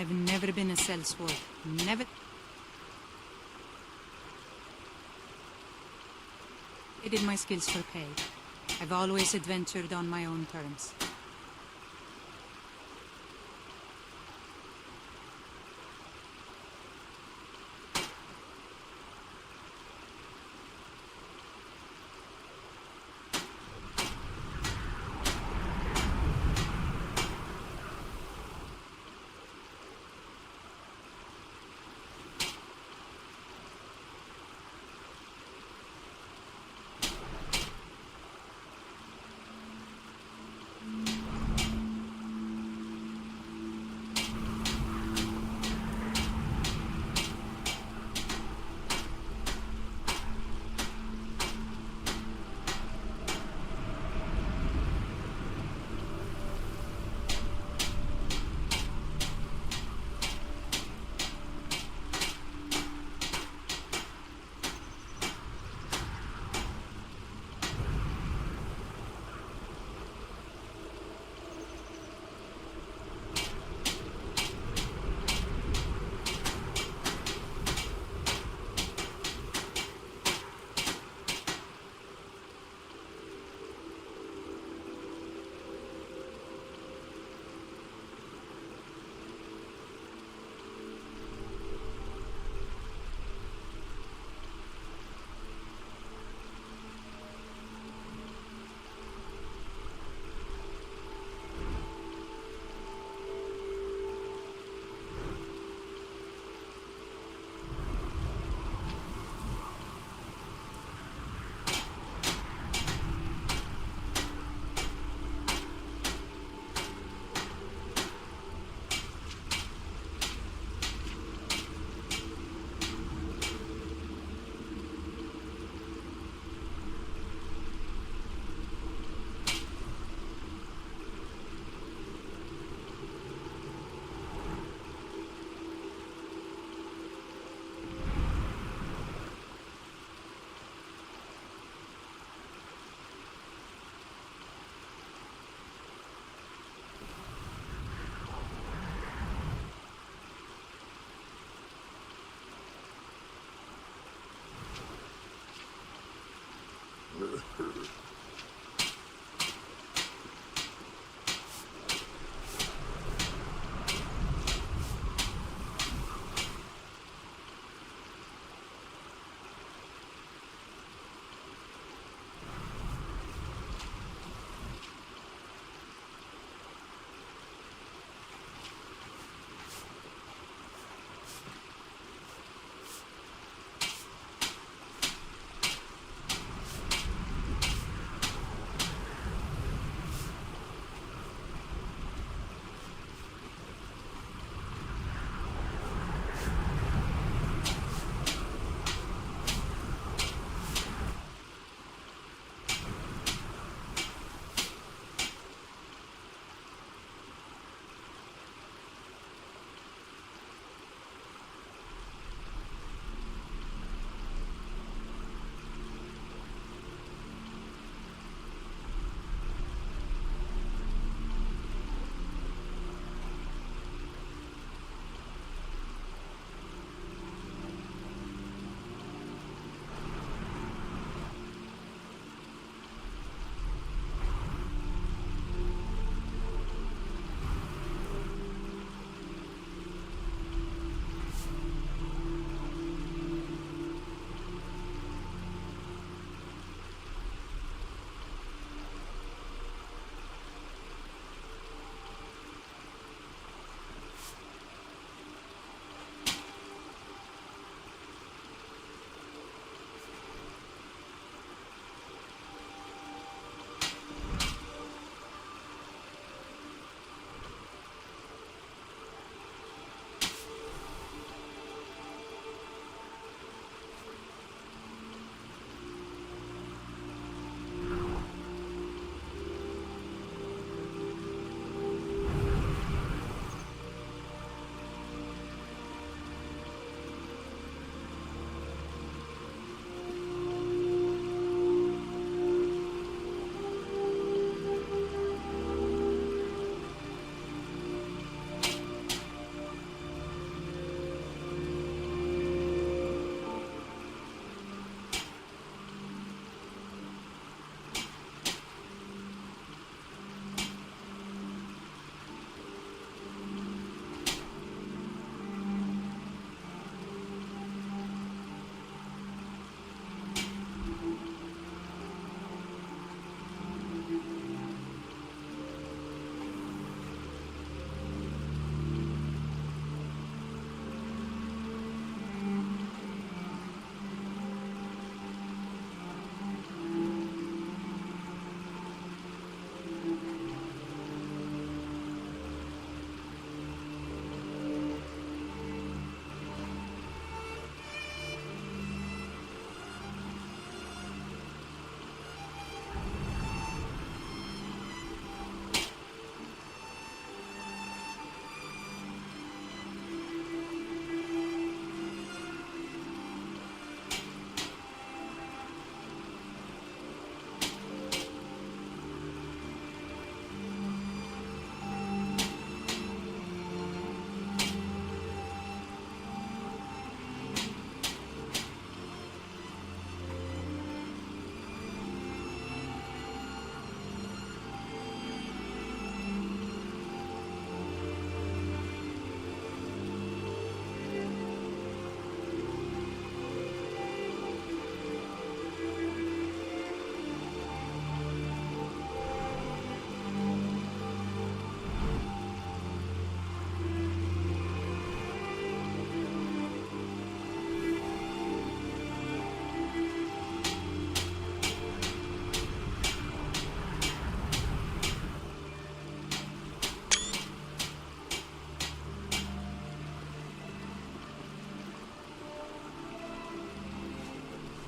I've never been a sellsword. Never. I did my skills for pay. I've always adventured on my own terms.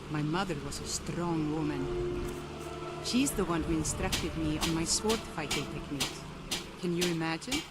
My mother was a strong woman. She's the one who instructed me on my sword fighting techniques. Can you imagine?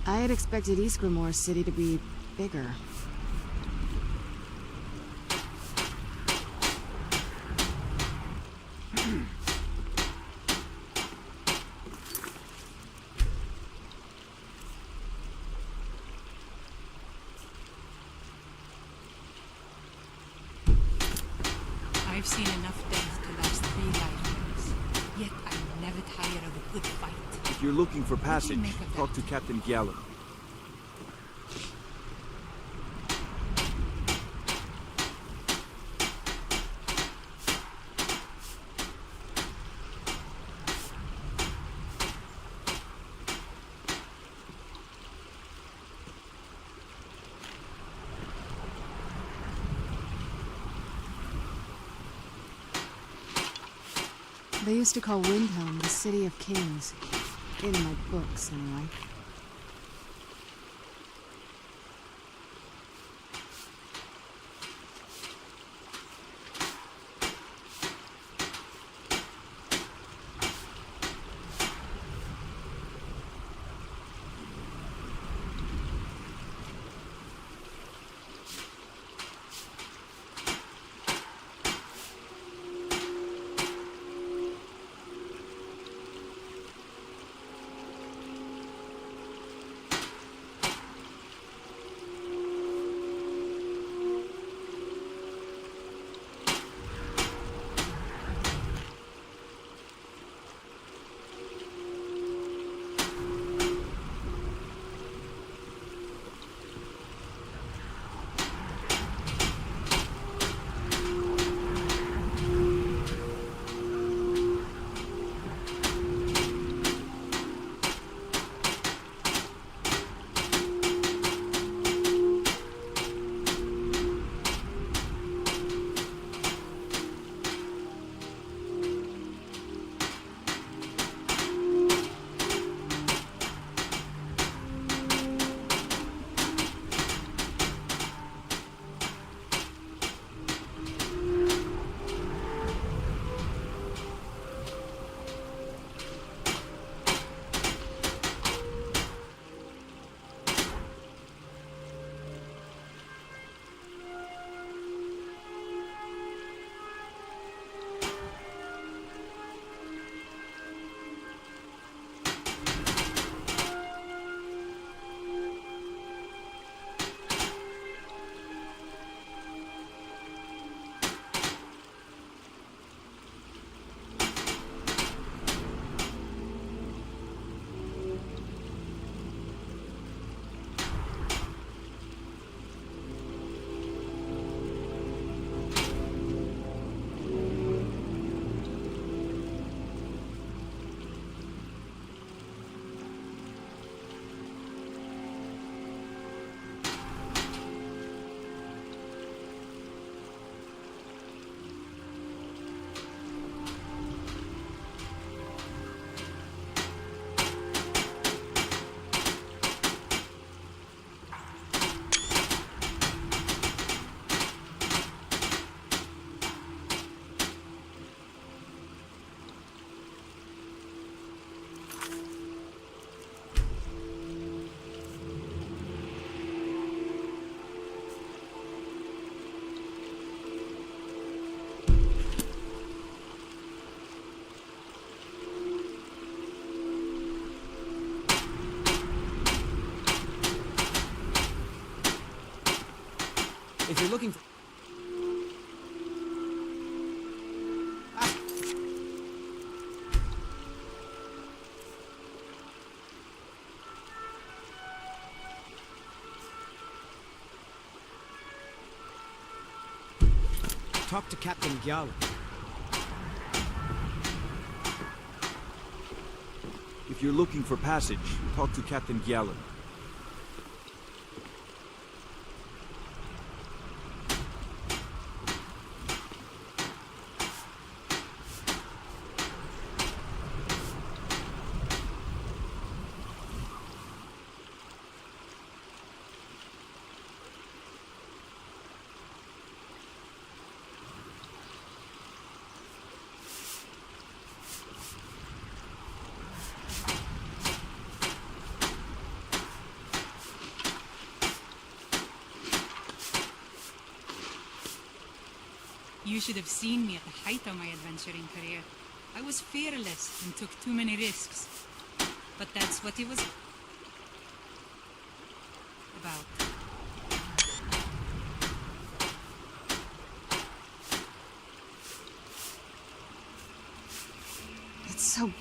I had expected Ysgramor City to be bigger. I've seen enough death to last 3 lifetimes. Yet I'm never tire of a good fight. If you're looking for What do you passage, make of talk to Captain Gallen. They used to call Windhelm the City of Kings. In my books, anyway. If you're looking for... Talk to Captain Gallen. If you're looking for passage, talk to Captain Gallen. You should have seen me at the height of my adventuring career. I was fearless and took too many risks. But that's what it was about. It's so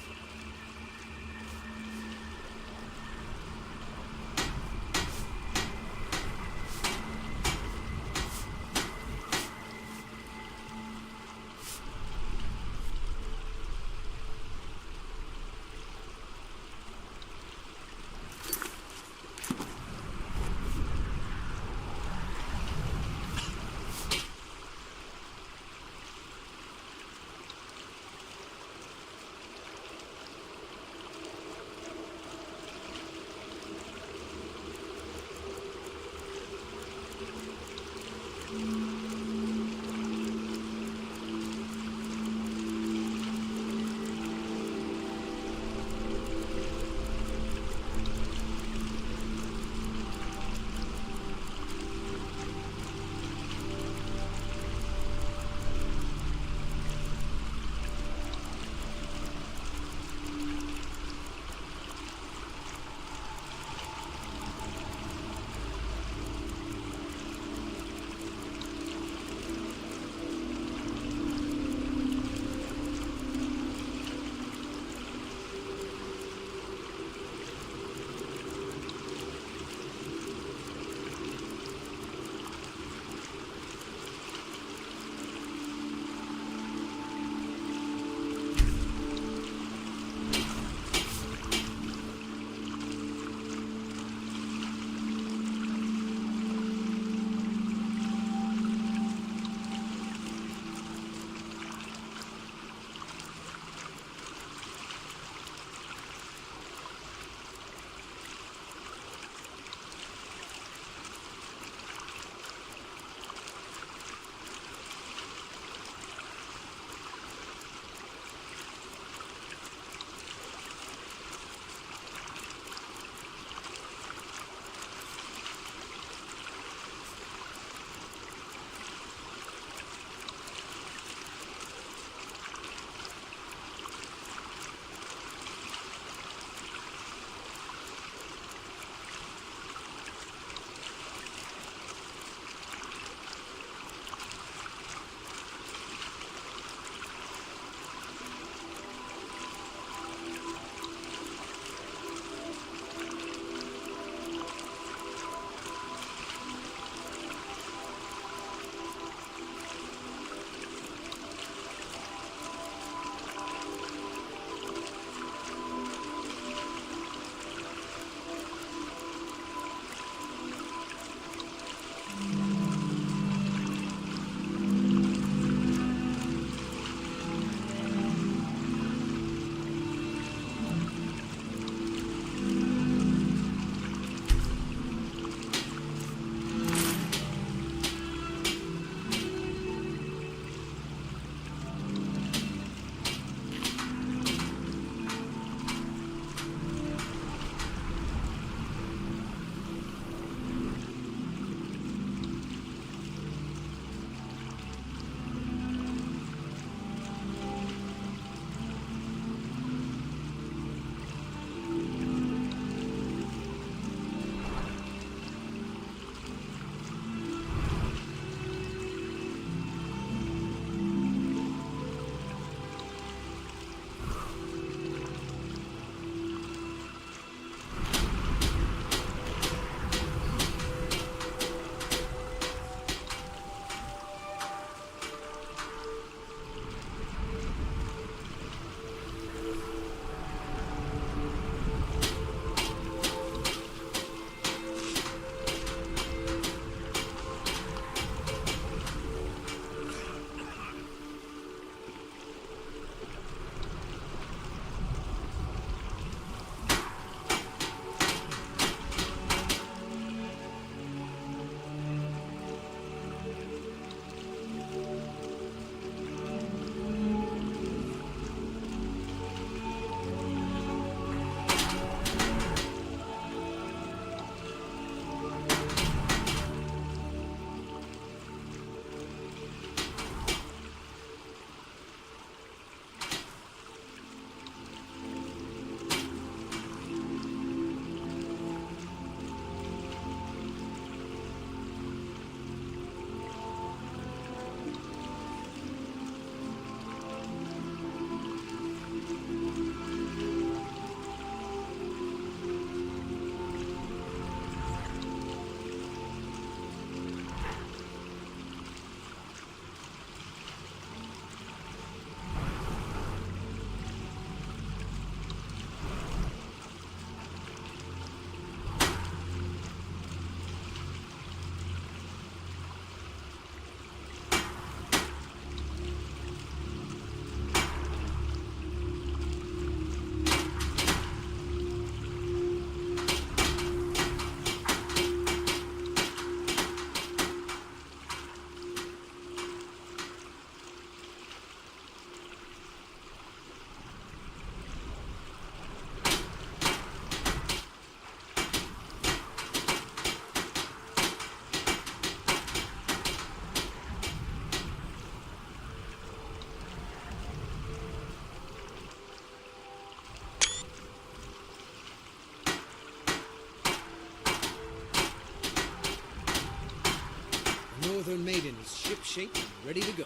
is shipshape and ready to go.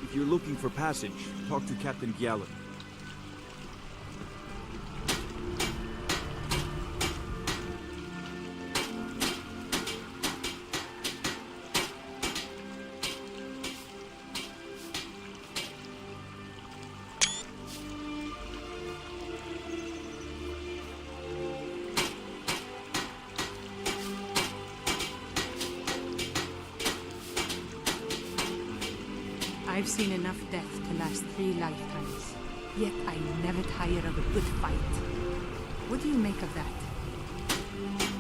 If you're looking for passage, talk to Captain Giallo. I've seen enough death to last 3 lifetimes. Yet I never tire of a good fight. What do you make of that?